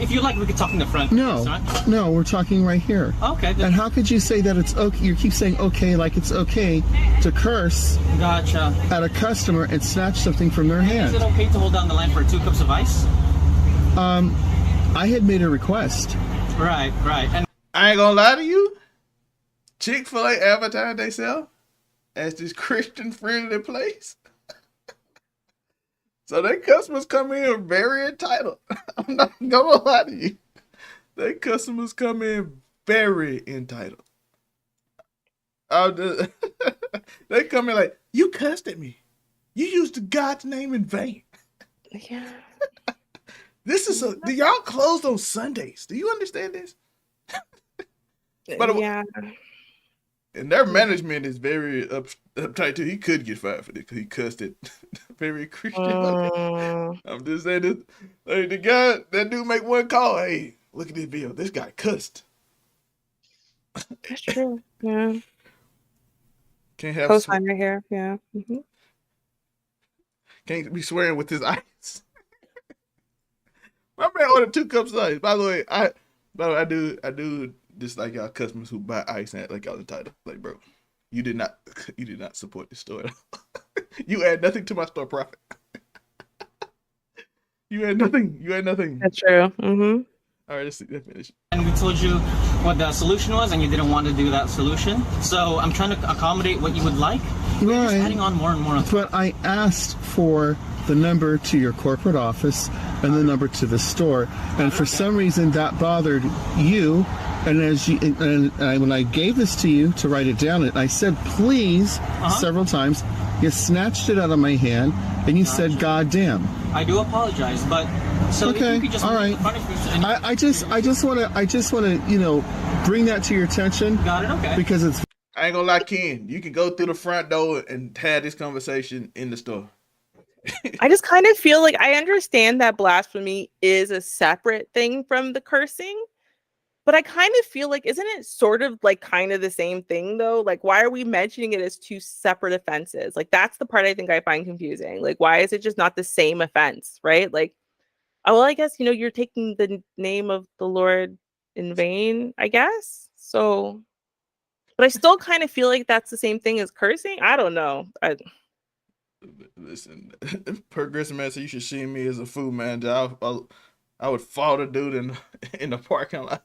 Speaker 12: If you like, we could talk in the front.
Speaker 10: No, no, we're talking right here.
Speaker 12: Okay.
Speaker 10: And how could you say that it's okay? You keep saying "okay" like it's okay to curse.
Speaker 12: Gotcha.
Speaker 10: At a customer and snatch something from their hand.
Speaker 12: Is it okay to hold down the line for 2 cups of ice?
Speaker 10: I had made a request.
Speaker 12: Right. And
Speaker 3: I ain't gonna lie to you. Chick-fil-A advertise themselves as this Christian-friendly place. So their customers come in very entitled. I'm not gonna lie to you. Their customers come in very entitled. They come in like, you cussed at me. You used God's name in vain.
Speaker 4: Yeah.
Speaker 3: Do y'all closed on Sundays? Do you understand this?
Speaker 4: Yeah.
Speaker 3: And their management is very uptight too. He could get fired for this because he cussed it very Christian. I'm just saying this. Like that dude make one call. Hey, look at this video. This guy cussed.
Speaker 4: That's true. Yeah.
Speaker 3: Can't have
Speaker 4: cosign right here. Yeah. Mm-hmm.
Speaker 3: Can't be swearing with his eyes. My man ordered 2 cups of ice. By the way, I do dislike y'all customers who buy ice and act like y'all entitled. Like, bro, you did not support this store at all. You add nothing to my store profit. You add nothing.
Speaker 4: That's true. Mm-hmm.
Speaker 3: All right, let's finish.
Speaker 12: And we told you what the solution was, and you didn't want to do that solution. So I'm trying to accommodate what you would like. We're just adding on more and more.
Speaker 10: But I asked for the number to your corporate office and the number to the store, and for some reason that bothered you. And when I gave this to you to write it down, and I said please several times, you snatched it out of my hand and you said "God damn."
Speaker 12: I do apologize, but so
Speaker 10: okay,
Speaker 12: if you could just
Speaker 10: all right. I just want to bring that to your attention.
Speaker 12: Got it. Okay.
Speaker 10: Because it's.
Speaker 3: I ain't gonna lie, Ken. You can go through the front door and have this conversation in the store.
Speaker 4: I just kind of feel like I understand that blasphemy is a separate thing from the cursing, but I kind of feel like, isn't it sort of like kind of the same thing though? Like, why are we mentioning it as two separate offenses? Like, that's the part I think I find confusing. Like, why is it just not the same offense, right? Like, oh, well, I guess, you're taking the name of the Lord in vain, I guess. So, but I still kind of feel like that's the same thing as cursing. I don't know.
Speaker 3: Listen, Progressive man said you should see me as a food manager. I would fall the dude in the parking lot.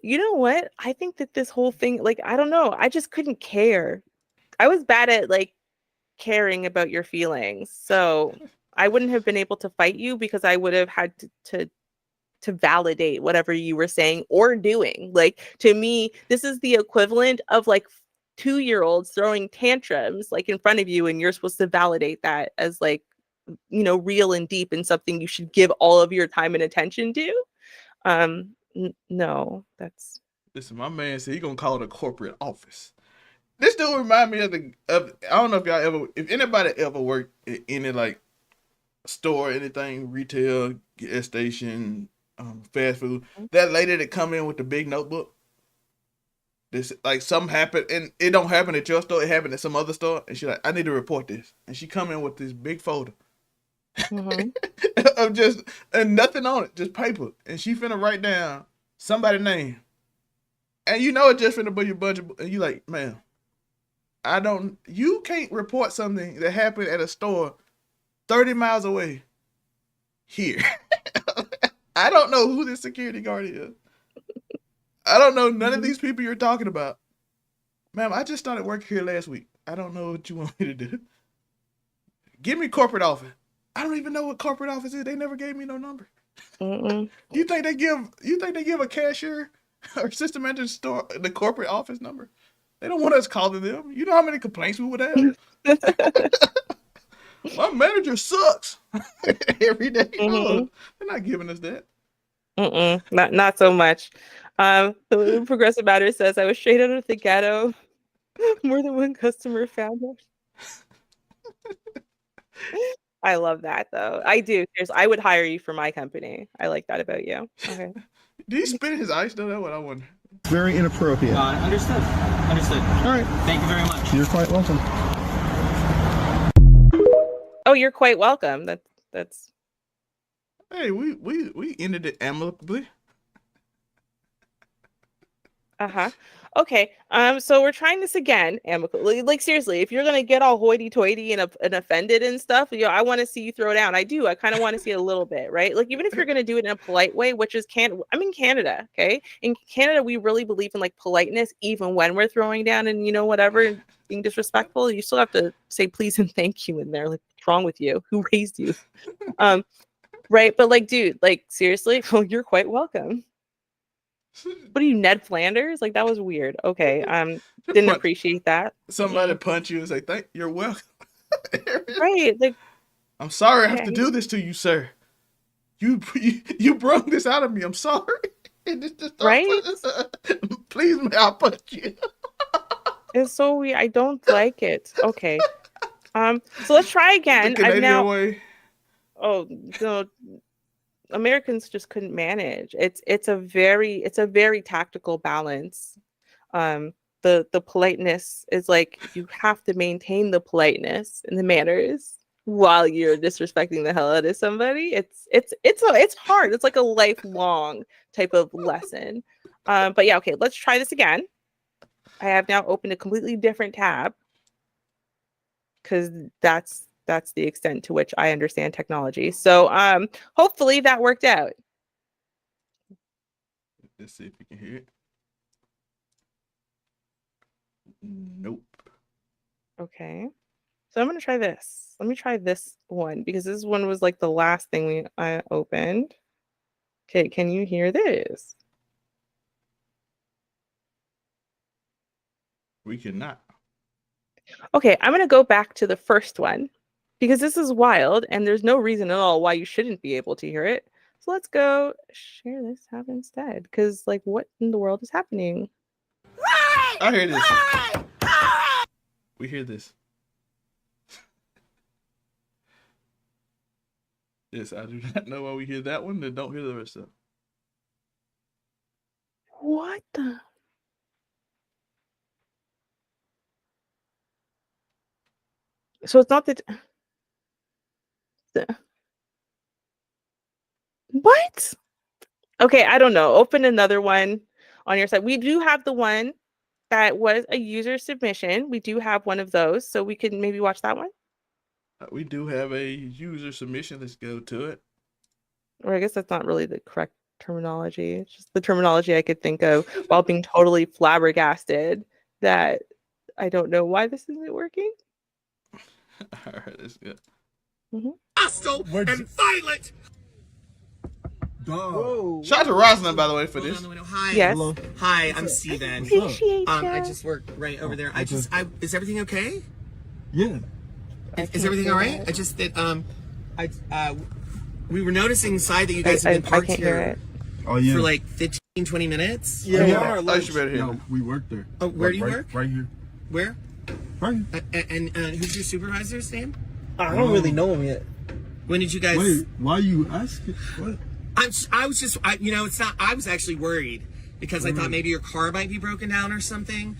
Speaker 4: You know what? I think that this whole thing, like, I don't know. I just couldn't care. I was bad at like caring about your feelings. So I wouldn't have been able to fight you because I would have had to validate whatever you were saying or doing. Like, to me, this is the equivalent of like 2-year-olds throwing tantrums like in front of you, and you're supposed to validate that as like, real and deep and something you should give all of your time and attention to. No, that's.
Speaker 3: Listen, my man said he gonna call it a corporate office. This dude remind me of I don't know if anybody ever worked in any like store, anything retail, gas station, fast food. That lady that come in with the big notebook. This like something happened and it don't happen at your store, it happened at some other store, and she like, I need to report this, and she come in with this big folder of just and nothing on it, just paper, and she finna write down somebody's name, and it just finna be your budget, and you like, man, you can't report something that happened at a store 30 miles away here. I don't know who this security guard is. I don't know none of these people you're talking about. Ma'am, I just started working here last week. I don't know what you want me to do. Give me corporate office. I don't even know what corporate office is. They never gave me no number. You think they give a cashier or system manager store the corporate office number? They don't want us calling them. You know how many complaints we would have? My manager sucks every day. No, they're not giving us that.
Speaker 4: Not so much. The Progressive Matter says, I was straight out of the ghetto. More than one customer found us. I love that though. I do. I would hire you for my company. I like that about you. Okay.
Speaker 3: Do you spit in his ice though? That's what I wonder.
Speaker 10: Very inappropriate.
Speaker 12: Understood. All
Speaker 10: right.
Speaker 12: Thank you very much.
Speaker 10: You're quite welcome.
Speaker 4: Oh, you're quite welcome. That's.
Speaker 3: Hey, we ended it amicably.
Speaker 4: Okay. So we're trying this again amicably. Like, seriously, if you're gonna get all hoity-toity and offended and stuff, I want to see you throw down. I do. I kind of want to see it a little bit, right? Like, even if you're gonna do it in a polite way, which is I'm in Canada, okay? In Canada, we really believe in like politeness, even when we're throwing down and whatever, being disrespectful. You still have to say please and thank you in there. Like, what's wrong with you? Who raised you? Right? But like, dude, like seriously, well, you're quite welcome. What are you, Ned Flanders? Like, that was weird. Okay, didn't appreciate that.
Speaker 3: Somebody punch you and say, you're welcome.
Speaker 4: Right, like,
Speaker 3: I'm sorry I have to do this to you, sir. You brought this out of me. I'm sorry.
Speaker 4: Right?
Speaker 3: Please, may I punch you?
Speaker 4: It's so weird. I don't like it. Okay. So let's try again.
Speaker 3: The Canadian way.
Speaker 4: Oh no. Americans just couldn't manage. It's a very tactical balance. The politeness is like, you have to maintain the politeness and the manners while you're disrespecting the hell out of somebody. It's hard. It's like a lifelong type of lesson. But yeah, okay, let's try this again. I have now opened a completely different tab because that's the extent to which I understand technology. So hopefully that worked out.
Speaker 3: Let's see if you can hear it. Nope.
Speaker 4: Okay. So I'm going to try this. Let me try this one because this one was like the last thing I opened. Okay, can you hear this?
Speaker 3: We cannot.
Speaker 4: Okay, I'm going to go back to the first one because this is wild and there's no reason at all why you shouldn't be able to hear it. So let's go share this tab instead because, like, what in the world is happening?
Speaker 3: I hear this. We hear this. Yes, I do not know why we hear that one and don't hear the rest of it.
Speaker 4: What the? So it's not that. What? Okay, I don't know. Open another one on your side. We do have the one that was a user submission. We do have one of those, so we can maybe watch that one.
Speaker 3: We do have a user submission. Let's go to it.
Speaker 4: Or I guess that's not really the correct terminology. It's just the terminology I could think of while being totally flabbergasted that I don't know why this isn't working.
Speaker 3: All right, let's go.
Speaker 5: Hostile and violent.
Speaker 3: Dog. Shout out to Rosalind, by the way, for this.
Speaker 13: Hi.
Speaker 4: Yes.
Speaker 13: Hello. Hi, I'm Steven.
Speaker 4: Appreciate
Speaker 13: I
Speaker 4: ya.
Speaker 13: just work right over there. Is everything okay?
Speaker 8: Yeah.
Speaker 13: Is everything all right? I just that we were noticing inside that you guys have been parked
Speaker 4: can't hear it.
Speaker 8: Oh yeah.
Speaker 13: for like 15, 20 minutes.
Speaker 8: Yeah.
Speaker 3: You better hear
Speaker 8: No,
Speaker 3: me.
Speaker 8: we work there.
Speaker 13: Oh, where do you
Speaker 8: Right-
Speaker 13: work?
Speaker 8: Right here.
Speaker 13: Where?
Speaker 8: Right here.
Speaker 13: And who's your supervisor's name?
Speaker 12: I don't really know him yet.
Speaker 13: When did you guys?
Speaker 8: Wait, why you asking? What?
Speaker 13: I was just, it's not. I was actually worried because I thought maybe your car might be broken down or something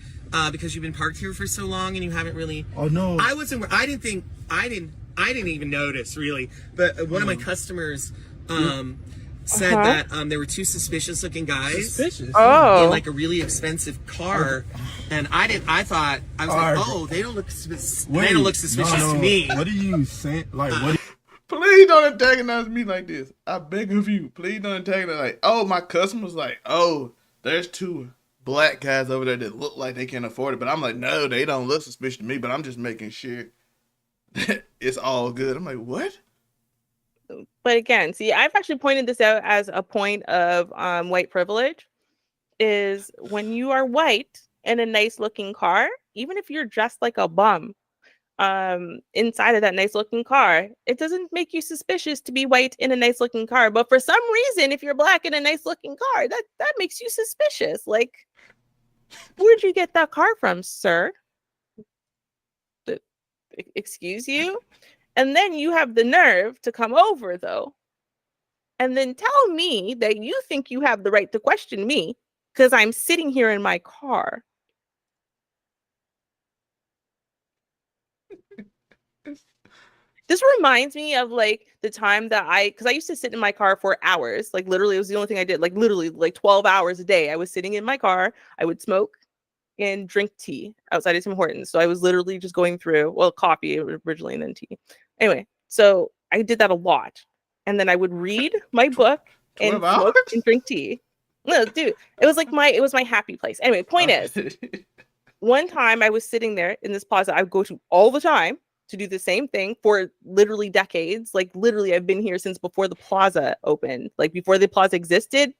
Speaker 13: because you've been parked here for so long and you haven't really.
Speaker 8: Oh no.
Speaker 13: I wasn't. I didn't even notice really. But one of my customers said that there were two suspicious-looking guys in like a really expensive car, and I thought I was like, oh, they don't look suspicious to me.
Speaker 8: What are you saying? Like what?
Speaker 3: Please don't antagonize me like this. I beg of you. Please don't antagonize. Like, oh, my customer's like, oh, there's two black guys over there that look like they can afford it. But I'm like, no, they don't look suspicious to me. But I'm just making sure that it's all good. I'm like, what?
Speaker 4: But again, see, I've actually pointed this out as a point of white privilege, is when you are white in a nice looking car, even if you're dressed like a bum, inside of that nice looking car, it doesn't make you suspicious to be white in a nice looking car. But for some reason, if you're black in a nice looking car, that makes you suspicious. Like, where'd you get that car from, sir? Excuse you? And then you have the nerve to come over, though, and then tell me that you think you have the right to question me because I'm sitting here in my car. This reminds me of like the time that because I used to sit in my car for hours. Like literally, it was the only thing I did. Like literally, like 12 hours a day. I was sitting in my car. I would smoke and drink tea outside of Tim Hortons. So I was literally just going through, well, coffee originally and then tea. Anyway, so I did that a lot. And then I would read my book and smoke and drink tea. No, dude, it was my happy place. Anyway, point is, one time I was sitting there in this plaza I would go to all the time to do the same thing for literally decades. Like literally, I've been here since before the plaza opened. Like before the plaza existed,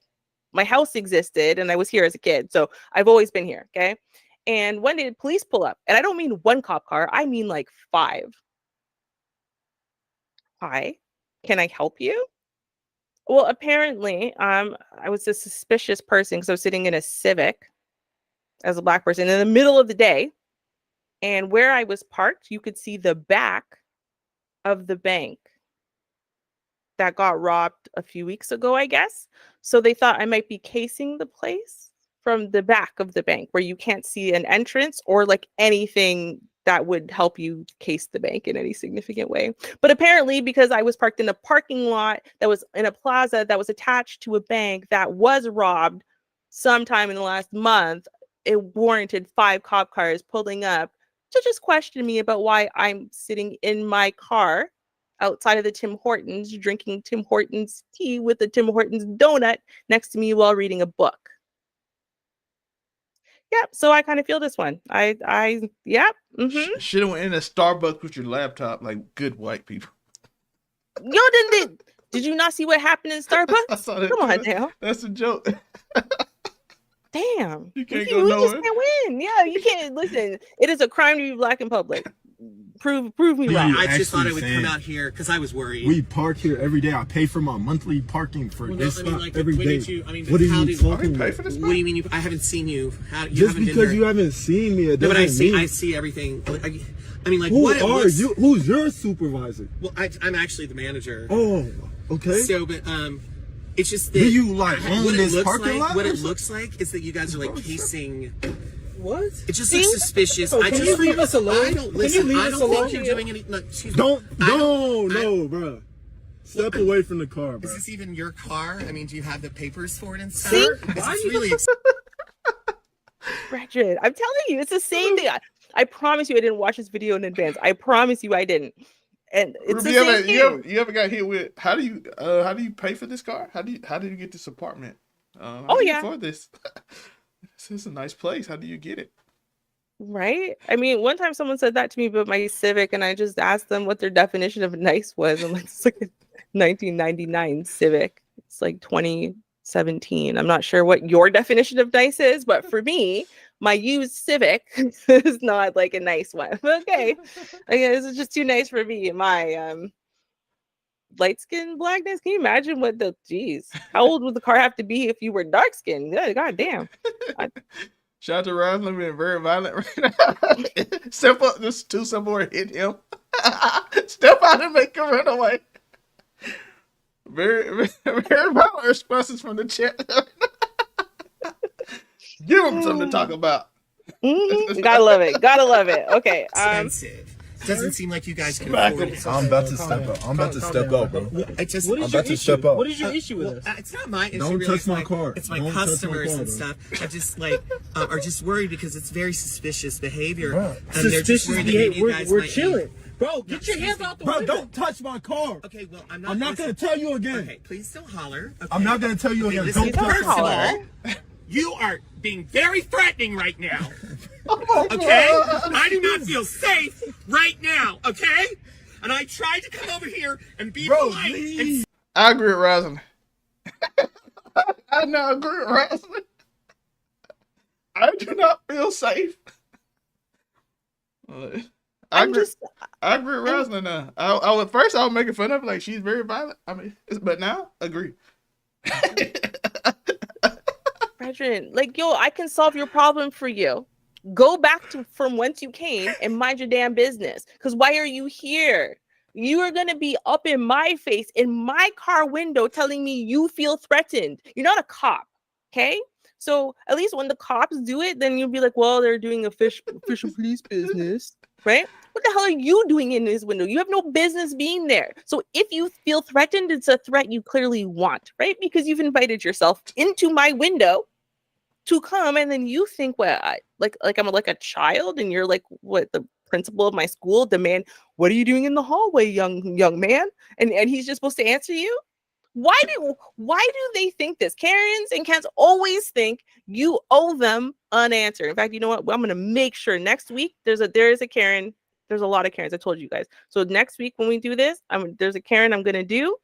Speaker 4: my house existed and I was here as a kid. So I've always been here. Okay. And one day the police pull up, and I don't mean one cop car. I mean like 5. Hi, can I help you? Well, apparently, I was a suspicious person because I was sitting in a Civic as a black person in the middle of the day. And where I was parked, you could see the back of the bank that got robbed a few weeks ago, I guess. So they thought I might be casing the place from the back of the bank where you can't see an entrance or like anything that would help you case the bank in any significant way. But apparently, because I was parked in a parking lot that was in a plaza that was attached to a bank that was robbed sometime in the last month, it warranted 5 cop cars pulling up to just question me about why I'm sitting in my car outside of the Tim Hortons drinking Tim Hortons tea with a Tim Hortons donut next to me while reading a book. Yep, so I kind of feel this one. Should
Speaker 3: have went in a Starbucks with your laptop like good white people.
Speaker 4: Yo, did you not see what happened in Starbucks?
Speaker 3: I saw that.
Speaker 4: Come on now.
Speaker 3: That's a joke.
Speaker 4: Damn.
Speaker 3: You can't go nowhere.
Speaker 4: You just can't win. Yeah, you can't. Listen, it is a crime to be black in public. Prove me
Speaker 14: Yeah,
Speaker 4: wrong.
Speaker 14: you
Speaker 13: I just thought I
Speaker 14: actually
Speaker 13: would
Speaker 14: saying-
Speaker 13: come out here because I was worried.
Speaker 14: We park here every day. I pay for my monthly parking for
Speaker 13: Well,
Speaker 14: this
Speaker 13: no, I mean,
Speaker 14: spot
Speaker 13: like,
Speaker 14: every
Speaker 13: when
Speaker 14: day.
Speaker 13: did you- I mean,
Speaker 14: What are
Speaker 13: how
Speaker 14: you
Speaker 13: did-
Speaker 14: talking
Speaker 3: pay
Speaker 14: about?
Speaker 3: for this?
Speaker 13: What do you mean? I haven't seen you. How, you
Speaker 14: Just
Speaker 13: haven't
Speaker 14: because
Speaker 13: been there.
Speaker 14: you haven't seen me, it
Speaker 13: No,
Speaker 14: doesn't
Speaker 13: but I
Speaker 14: mean.
Speaker 13: see everything. I mean, like,
Speaker 14: Who
Speaker 13: what it
Speaker 14: are
Speaker 13: looks,
Speaker 14: you? Who's your supervisor?
Speaker 13: Well, I'm actually the manager.
Speaker 14: Oh, okay.
Speaker 13: So, but it's just that
Speaker 14: Do you, like, own
Speaker 13: what it
Speaker 14: this
Speaker 13: looks
Speaker 14: parking
Speaker 13: like,
Speaker 14: lot
Speaker 13: What
Speaker 14: or
Speaker 13: it
Speaker 14: something?
Speaker 13: looks like is that you guys are like casing.
Speaker 14: What?
Speaker 13: It just looks suspicious.
Speaker 14: Oh,
Speaker 13: I
Speaker 14: can
Speaker 13: just
Speaker 14: you leave us alone?
Speaker 13: I don't
Speaker 14: Can
Speaker 13: listen.
Speaker 14: you leave
Speaker 13: I
Speaker 14: us
Speaker 13: don't
Speaker 14: alone?
Speaker 13: think you're doing any. No, excuse me.
Speaker 14: No, bro. Step away from the car, bro.
Speaker 13: Is this even your car? I mean, do you have the papers for it and stuff?
Speaker 4: See?
Speaker 13: This is really.
Speaker 4: Brethren, I'm telling you, it's the same thing. I promise you, I didn't watch this video in advance. I promise you, I didn't. And it's the
Speaker 3: you,
Speaker 4: same
Speaker 3: ever,
Speaker 4: thing.
Speaker 3: you ever got hit with how do you pay for this car? How did you get this apartment?
Speaker 4: Oh, yeah.
Speaker 3: For this. This is a nice place. How do you get it?
Speaker 4: Right? I mean, one time someone said that to me about my Civic, and I just asked them what their definition of nice was. And like, it's like a 1999 Civic. It's like 2017. I'm not sure what your definition of nice is, but for me, my used Civic is not like a nice one. Okay. I guess it's just too nice for me. My light skin blackness. Can you imagine what the geez? How old would the car have to be if you were dark skinned? Yeah, god damn.
Speaker 3: Shout out to Roslyn being very violent right now. Step up, this is too simple or hit him. Step out and make him run away. Very violent responses from the chat. Give him something to talk about.
Speaker 4: Gotta love it. Gotta love it. Okay.
Speaker 13: Expensive. Doesn't seem like you guys can
Speaker 3: Smack
Speaker 13: afford
Speaker 3: him.
Speaker 13: it.
Speaker 14: I'm about to step up. I'm about to step up, bro.
Speaker 13: I just,
Speaker 14: I'm about to step up.
Speaker 12: What is your issue with this?
Speaker 13: It's not my issue.
Speaker 14: Don't
Speaker 13: really.
Speaker 14: touch
Speaker 13: It's
Speaker 14: my car.
Speaker 13: It's my
Speaker 14: Don't touch my
Speaker 13: customers
Speaker 14: car,
Speaker 13: and
Speaker 14: bro.
Speaker 13: stuff. I just like are just worried because it's very suspicious behavior.
Speaker 14: Bro,
Speaker 13: And they're just worried that maybe you guys
Speaker 12: We're
Speaker 13: might
Speaker 12: chilling. Bro, get your hands out the
Speaker 14: Bro,
Speaker 12: window.
Speaker 14: don't touch my car.
Speaker 13: Okay, well, I'm not.
Speaker 14: I'm not gonna tell you again.
Speaker 13: Okay, please don't holler. Okay.
Speaker 14: I'm not gonna tell you again.
Speaker 13: Listen,
Speaker 14: Don't touch
Speaker 13: first of
Speaker 14: my
Speaker 13: all,
Speaker 14: car.
Speaker 13: you are being very threatening right now. Okay? I do not feel safe right now, okay? And I tried to come over here and be polite and
Speaker 3: I agree with Roslyn. I now agree with Roslyn. I do not feel safe. I agree with Roslyn now. I at first I was making fun of her, like she's very violent. I mean, but now agree.
Speaker 4: Brethren, like, yo, I can solve your problem for you. Go back to from whence you came and mind your damn business. Because why are you here? You are going to be up in my face in my car window telling me you feel threatened. You're not a cop, okay? So at least when the cops do it, then you'll be like, well, they're doing official police business, right? What the hell are you doing in this window? You have no business being there. So if you feel threatened, it's a threat you clearly want, right? Because you've invited yourself into my window to come, and then you think, well, I'm like a child, and you're like, what, the principal of my school demand, what are you doing in the hallway, young man? And he's just supposed to answer you? Why do they think this? Karens and Kens always think you owe them an answer. In fact, you know what? I'm gonna make sure next week there is a Karen. There's a lot of Karens. I told you guys. So next week when we do this, there's a Karen I'm gonna do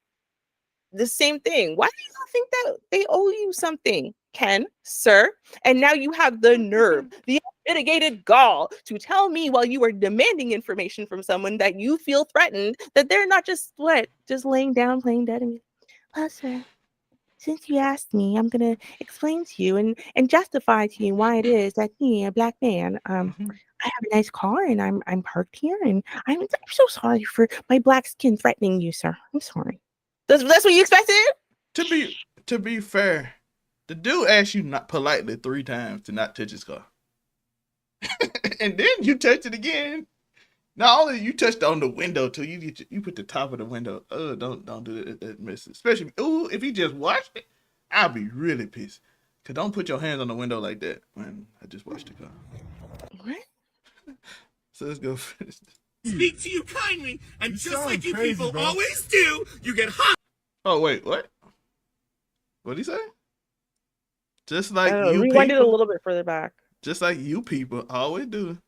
Speaker 4: the same thing. Why do you think that they owe you something, Ken, sir? And now you have the nerve, the unmitigated gall to tell me while you are demanding information from someone that you feel threatened, that they're not just laying down playing dead. And well, sir, since you asked me, I'm gonna explain to you and justify to you why it is that me, a black man, I have a nice car and I'm parked here, and I'm so sorry for my black skin threatening you, sir. I'm sorry. That's what you expected?
Speaker 3: To be fair, the dude asked you not politely 3 times to not touch his car. And then you touched it again. Not only you touched on the window too, you put the top of the window. Oh, don't do that mess. Especially if he just washed it, I'll be really pissed. Cause don't put your hands on the window like that when I just washed the car.
Speaker 4: What?
Speaker 3: So let's go finish this.
Speaker 13: speak to you kindly, and just like you people always do, you get hot.
Speaker 3: Oh wait, what? What'd he say? Just like you
Speaker 4: rewind it a
Speaker 3: people,
Speaker 4: little bit further back.
Speaker 3: just like you people always do.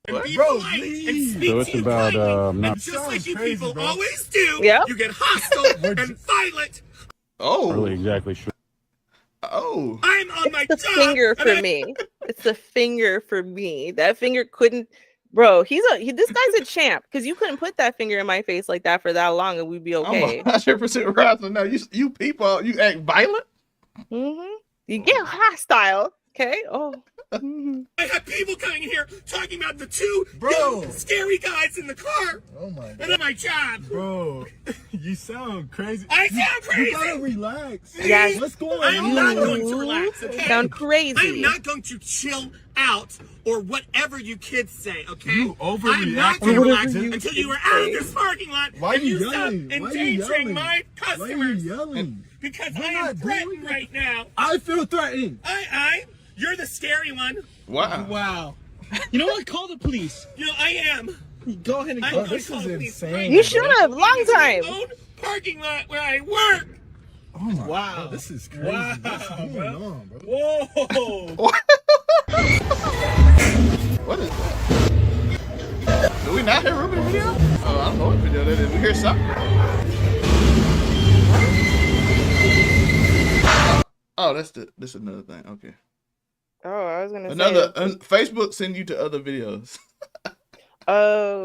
Speaker 3: What?
Speaker 13: Bro, please.
Speaker 15: So it's about not.
Speaker 13: Just like you people always do,
Speaker 4: Yeah.
Speaker 13: you get hostile and violent.
Speaker 3: Oh,
Speaker 15: Really exactly sure.
Speaker 3: oh.
Speaker 13: I'm on my
Speaker 4: It's the
Speaker 13: job.
Speaker 4: finger
Speaker 13: and
Speaker 4: for
Speaker 13: I-
Speaker 4: me. It's the finger for me. That finger couldn't Bro, this guy's a champ because you couldn't put that finger in my face like that for that long and we'd be okay.
Speaker 3: I'm 100% right. So now you people, you act violent.
Speaker 4: Mm-hmm. You get hostile. Okay. Oh.
Speaker 13: I have people coming in here talking about the two young, scary guys in the car.
Speaker 14: Oh my god.
Speaker 13: And my job.
Speaker 14: Bro, you sound crazy.
Speaker 13: I sound crazy.
Speaker 14: You gotta relax.
Speaker 4: Yes.
Speaker 14: What's going
Speaker 13: I am
Speaker 14: on?
Speaker 13: not going to relax, okay?
Speaker 4: Sound crazy.
Speaker 13: I am not going to chill out or whatever you kids say, okay?
Speaker 14: You
Speaker 13: I'm not
Speaker 14: overreacting.
Speaker 13: going to relax
Speaker 14: You
Speaker 13: until you are out of this parking lot
Speaker 14: Why
Speaker 13: and
Speaker 14: you
Speaker 13: you stop
Speaker 14: yelling? Why you
Speaker 13: endangering
Speaker 14: yelling?
Speaker 13: my
Speaker 14: Why are you
Speaker 13: customers.
Speaker 14: yelling?
Speaker 13: Because
Speaker 14: We're
Speaker 13: I am
Speaker 14: not
Speaker 13: threatened
Speaker 14: doing
Speaker 13: right now.
Speaker 14: I feel threatened.
Speaker 13: You're the scary one.
Speaker 3: Wow.
Speaker 12: Wow. You know what? Call the police.
Speaker 13: You know, I am.
Speaker 12: Go ahead and
Speaker 13: I'm
Speaker 12: call.
Speaker 13: gonna
Speaker 14: This
Speaker 13: call
Speaker 14: is
Speaker 13: the police
Speaker 14: insane.
Speaker 13: right
Speaker 4: You
Speaker 13: now.
Speaker 4: should have. Long time.
Speaker 13: Own parking lot where I work.
Speaker 14: Oh my
Speaker 12: Wow.
Speaker 14: god, this is crazy.
Speaker 12: Wow,
Speaker 14: What's going
Speaker 12: bro.
Speaker 14: on, bro?
Speaker 12: Whoa.
Speaker 3: What is that? Do we not hear Ruby video? Oh, I don't know what video that is. We hear something. Oh, that's another thing. Okay.
Speaker 4: Oh, I was gonna
Speaker 3: Another
Speaker 4: say
Speaker 3: Facebook send you to other videos.
Speaker 4: oh,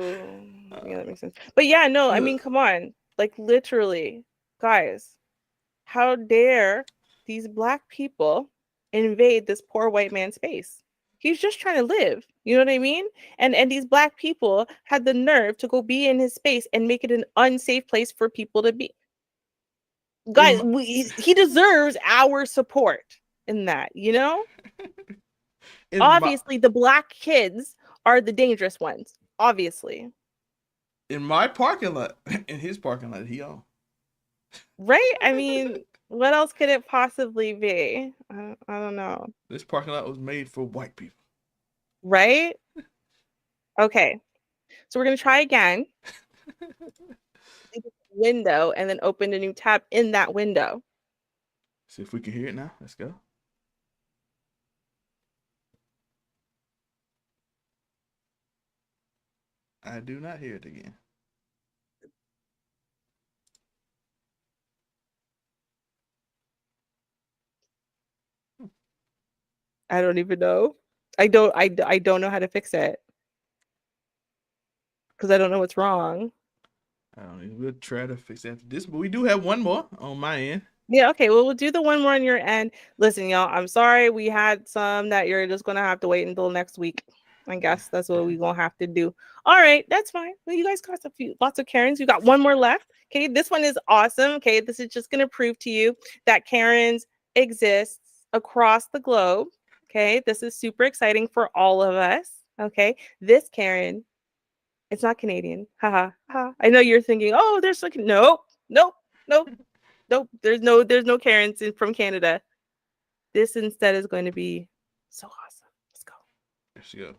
Speaker 4: yeah, that makes sense. But yeah, no, I mean, come on, like literally, guys, how dare these black people invade this poor white man's space? He's just trying to live. You know what I mean? And these black people had the nerve to go be in his space and make it an unsafe place for people to be. Guys, he deserves our support in that, you know? Obviously, the black kids are the dangerous ones. Obviously.
Speaker 3: In my parking lot, in his parking lot, he owned.
Speaker 4: Right? I mean, what else could it possibly be? I don't know.
Speaker 3: This parking lot was made for white people.
Speaker 4: Right? Okay. So we're going to try again. Window and then open a new tab in that window.
Speaker 3: See if we can hear it now. Let's go. I do not hear it again.
Speaker 4: I don't even know. I don't know how to fix it. Because I don't know what's wrong.
Speaker 3: I don't know. We'll try to fix after this, but we do have one more on my end.
Speaker 4: Yeah, okay. Well, we'll do the one more on your end. Listen, y'all, I'm sorry we had some that you're just gonna have to wait until next week. I guess that's what we're gonna have to do. All right, that's fine. Well, you guys got lots of Karens. You got one more left. Okay, this one is awesome. Okay, this is just gonna prove to you that Karens exists across the globe. Okay, this is super exciting for all of us. Okay, this Karen, it's not Canadian. Haha. Ha. I know you're thinking, oh, there's like nope. There's no Karens from Canada. This instead is going to be so awesome. Let's go.
Speaker 3: There she go.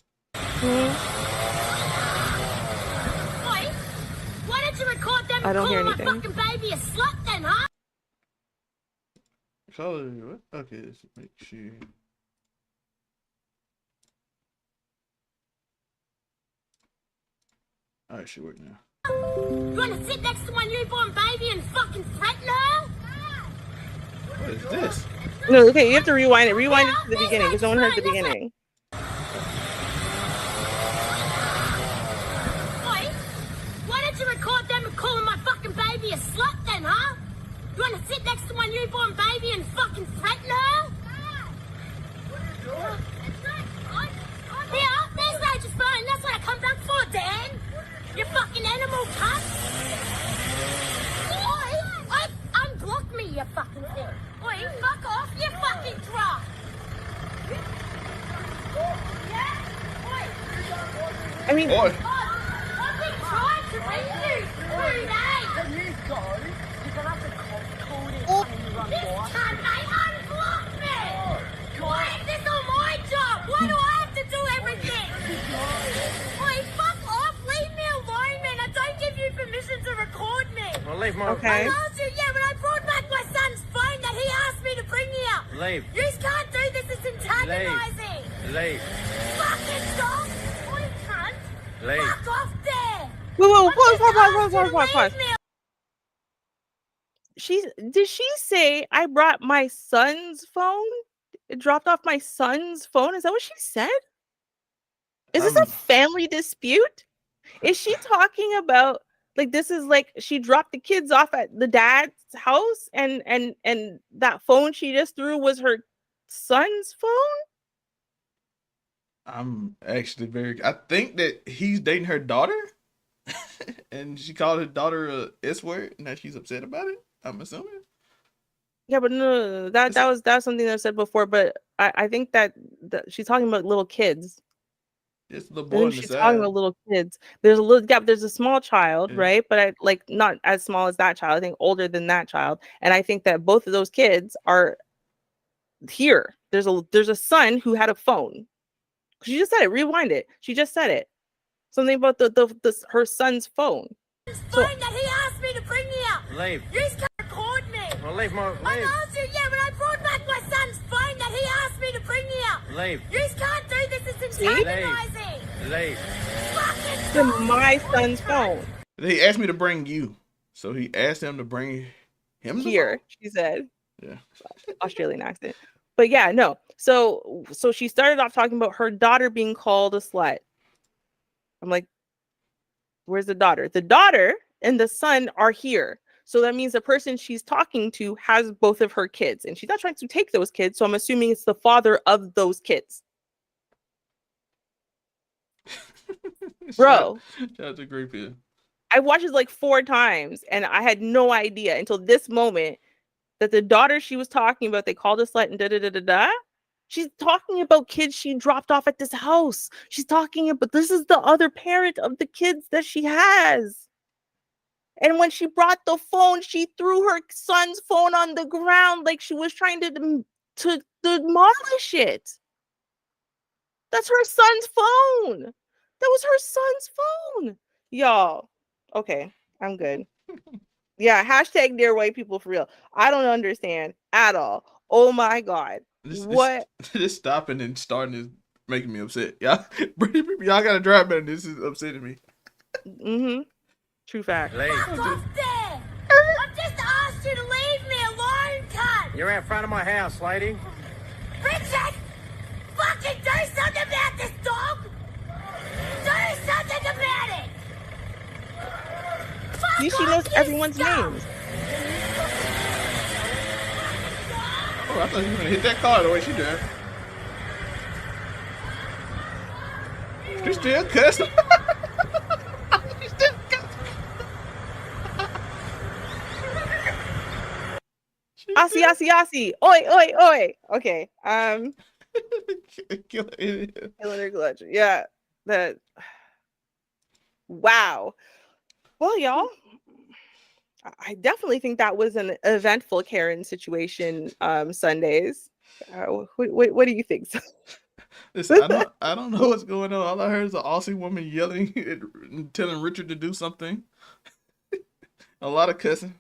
Speaker 16: Wait, why did you record them
Speaker 4: I don't hear
Speaker 16: calling my
Speaker 4: anything.
Speaker 16: fucking baby a slut then, huh?
Speaker 3: What? Okay, let's make sure. All right, should work now.
Speaker 16: You want to sit next to my newborn baby and fucking threaten her?
Speaker 3: What is this?
Speaker 4: No, okay, you have to rewind it. Rewind it to the beginning because no one heard the beginning.
Speaker 16: Wait, why did you record them calling my fucking baby a slut then, huh? You want to sit next to my newborn baby and fucking threaten her? Yeah, there's no just fine. That's what I come back for, Dan. You fucking animal cunt. Oi, unblock me, you fucking thing. Oi, fuck off, you fucking drop.
Speaker 4: I mean,
Speaker 16: I've been trying to ring you 3 days.
Speaker 2: You go. You're gonna have to code it when you run
Speaker 16: This
Speaker 2: by.
Speaker 16: cunt, mate, unblock me. Why is this all my job? Why do I have to do everything? Oi, fuck off. Leave me alone, man. I don't give you permission to record me.
Speaker 17: Well, leave my...
Speaker 4: Okay.
Speaker 16: I told you, yeah, when I brought back my son's phone that he asked me to bring here.
Speaker 17: Leave.
Speaker 16: You can't do this. It's antagonizing.
Speaker 17: Leave.
Speaker 16: Fucking dog. Oi, cunt.
Speaker 17: Leave.
Speaker 16: Fuck off there.
Speaker 4: Whoa, pause. Did she say I brought my son's phone? It dropped off my son's phone? Is that what she said? Is this a family dispute? Is she talking about like this is like she dropped the kids off at the dad's house and that phone she just threw was her son's phone?
Speaker 3: I'm actually I think that he's dating her daughter, and she called his daughter a S word, and that she's upset about it. I'm assuming.
Speaker 4: Yeah, but no, that's something that I said before. But I think that she's talking about little kids.
Speaker 3: It's the
Speaker 4: I
Speaker 3: boy
Speaker 4: think
Speaker 3: on the
Speaker 4: she's talking
Speaker 3: side.
Speaker 4: about little kids. There's a little gap. There's a small child, right? But I like not as small as that child. I think older than that child. And I think that both of those kids are here. There's a son who had a phone. She just said it. Rewind it. She just said it. Something about the her son's phone.
Speaker 16: Phone that he asked me to bring here.
Speaker 12: Leave.
Speaker 16: You just can't record me.
Speaker 12: Well, leave my.
Speaker 16: I told you, yeah, when I brought back my son's phone that he asked me to bring here.
Speaker 12: Leave.
Speaker 16: You just can't do this. It's antagonizing.
Speaker 12: Leave.
Speaker 16: Fucking
Speaker 4: my son's phone.
Speaker 3: He asked me to bring you, so he asked him to bring him
Speaker 4: here. She said,
Speaker 3: "Yeah."
Speaker 4: Australian accent. But yeah, no. So she started off talking about her daughter being called a slut. I'm like, where's the daughter? The daughter and the son are here. So that means the person she's talking to has both of her kids, and she's not trying to take those kids. So I'm assuming it's the father of those kids. Bro,
Speaker 3: that's a great film.
Speaker 4: I watched it like 4 times, and I had no idea until this moment that the daughter she was talking about, they called a slut and da-da-da-da-da. She's talking about kids she dropped off at this house. She's talking about this is the other parent of the kids that she has. And when she brought the phone, she threw her son's phone on the ground like she was trying to demolish it. That's her son's phone. That was her son's phone. Y'all. Okay, I'm good. Yeah, hashtag dear white people for real. I don't understand at all. Oh my God. What?
Speaker 3: This stopping and starting is making me upset. Y'all gotta drive better. This is upsetting me.
Speaker 4: Mm-hmm. True fact.
Speaker 16: Fuck off there! I've just asked you to leave me alone, cunt!
Speaker 12: You're in front of my house, lady.
Speaker 16: Richard! Fucking do something about this dog! Do something about it!
Speaker 4: See, she knows everyone's names.
Speaker 3: Oh, I thought you were gonna hit that car the way she did. She still cussing. She still cussing.
Speaker 4: Asi. Oi, oi, oi. Okay.
Speaker 3: Killer
Speaker 4: glitch. Yeah. That. Wow. Well, y'all, I definitely think that was an eventful Karen situation. Sundays. What do you think?
Speaker 3: Listen, I don't know what's going on. All I heard is an Aussie woman yelling and telling Richard to do something. A lot of cussing.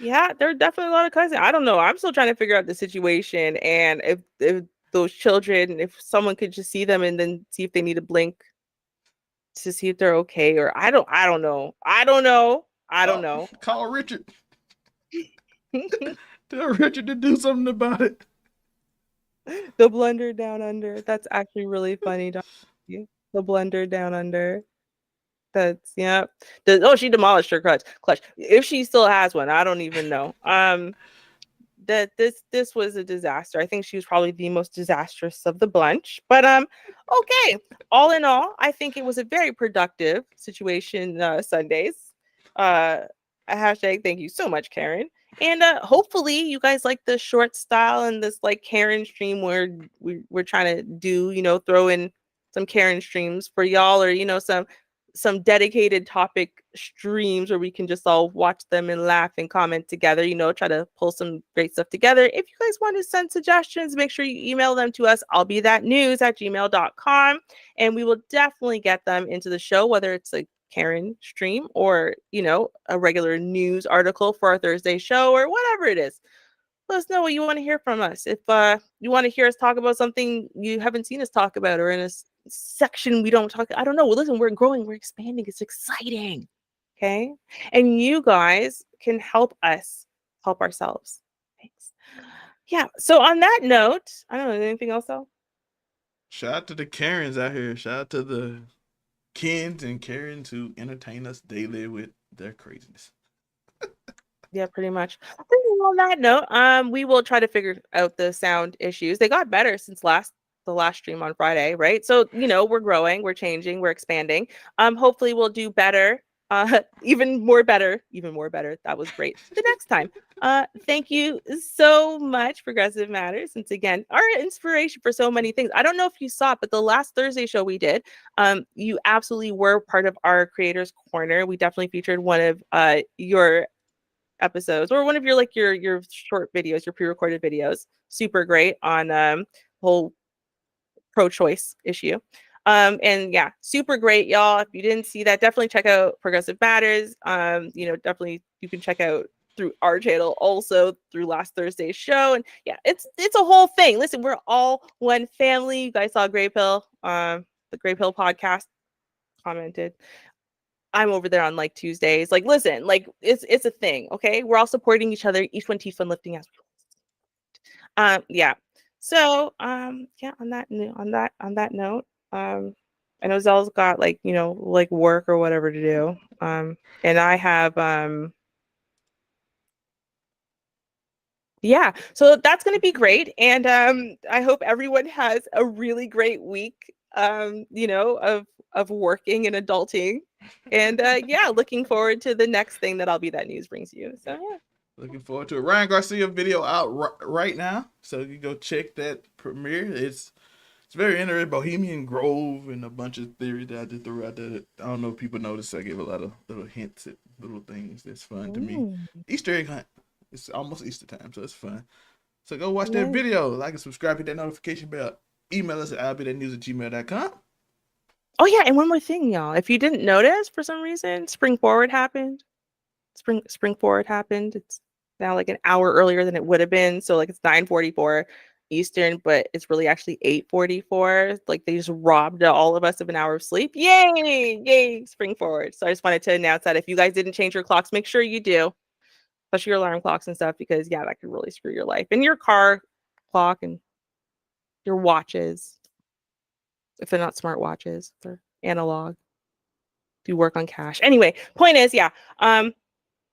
Speaker 4: Yeah, there's definitely a lot of cussing. I don't know. I'm still trying to figure out the situation, and if those children, if someone could just see them and then see if they need to blink to see if they're okay, or I don't know. I don't know.
Speaker 3: Call Richard. Tell Richard to do something about it.
Speaker 4: The blender down under. That's actually really funny. The blender down under. That's yeah. She demolished her clutch. If she still has one, I don't even know. That this was a disaster. I think she was probably the most disastrous of the bunch. But okay. All in all, I think it was a very productive situation. Sundays. A hashtag. Thank you so much, Karen. And hopefully you guys like the short style and this like Karen stream where we're trying to do, throw in some Karen streams for y'all, or some dedicated topic streams where we can just all watch them and laugh and comment together, try to pull some great stuff together. If you guys want to send suggestions, make sure you email them to us. I'll be that news@gmail.com, and we will definitely get them into the show, whether it's a Karen stream or, a regular news article for our Thursday show or whatever it is. Let us know what you want to hear from us. If you want to hear us talk about something you haven't seen us talk about, or in a section we don't talk, I don't know. Well, listen, we're growing, we're expanding. It's exciting. Okay. And you guys can help us help ourselves. Thanks. Yeah. So on that note, I don't know, anything else though?
Speaker 3: Shout out to the Karens out here. Shout out to the Kens and Karens who entertain us daily with their craziness.
Speaker 4: Yeah, pretty much. I think on that note, we will try to figure out the sound issues. They got better since the last stream on Friday, right? So, we're growing, we're changing, we're expanding. Hopefully we'll do better, even more better. That was great. The next time. Thank you so much, Progressive Matters. Since again, our inspiration for so many things. I don't know if you saw it, but the last Thursday show we did, you absolutely were part of our Creators Corner. We definitely featured one of your episodes or one of your your short videos, your pre-recorded videos. Super great on whole pro-choice issue. And yeah, super great, y'all. If you didn't see that, definitely check out Progressive Matters. Definitely you can check out through our channel, also through last Thursday's show. And yeah, it's a whole thing. Listen, we're all one family. You guys saw Grey Pill, the Grey Pill podcast commented. I'm over there on Tuesdays. Listen, it's a thing, okay? We're all supporting each other, each one teach one lifting as yeah. So yeah, on that note, I know Zelle's got work or whatever to do. And I have yeah, so that's gonna be great. And I hope everyone has a really great week, of working and adulting. And yeah, looking forward to the next thing that I'll be that news brings you. So yeah.
Speaker 3: Looking forward to it. Ryan Garcia video out right now, so you go check that premiere. It's very interesting. Bohemian Grove and a bunch of theories that I just threw out there. I don't know if people noticed. I gave a lot of little hints at little things that's fun to me. Easter egg hunt. It's almost Easter time, so it's fun. So go watch that video. Like and subscribe, hit that notification bell. Email us at albithatnews@gmail.com.
Speaker 4: Oh yeah, and one more thing, y'all. If you didn't notice for some reason, Spring Forward happened. Spring Forward happened. It's now an hour earlier than it would have been. So it's 9:44 Eastern, but it's really actually 8:44. They just robbed all of us of an hour of sleep. Yay! Spring Forward. So I just wanted to announce that if you guys didn't change your clocks, make sure you do. Especially your alarm clocks and stuff, because yeah, that could really screw your life. And your car clock and your watches. If they're not smart watches, they're analog. Do work on cash. Anyway, point is, yeah.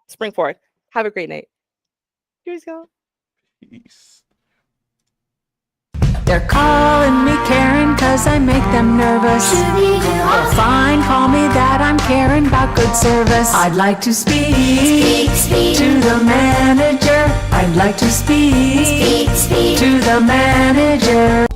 Speaker 4: Spring Forward. Have a great night. Cheers, y'all.
Speaker 3: Peace.
Speaker 1: They're calling me Karen cause I make them nervous. Well, fine, call me that, I'm caring about good service. I'd like to speak to the manager. I'd like to speak to the manager.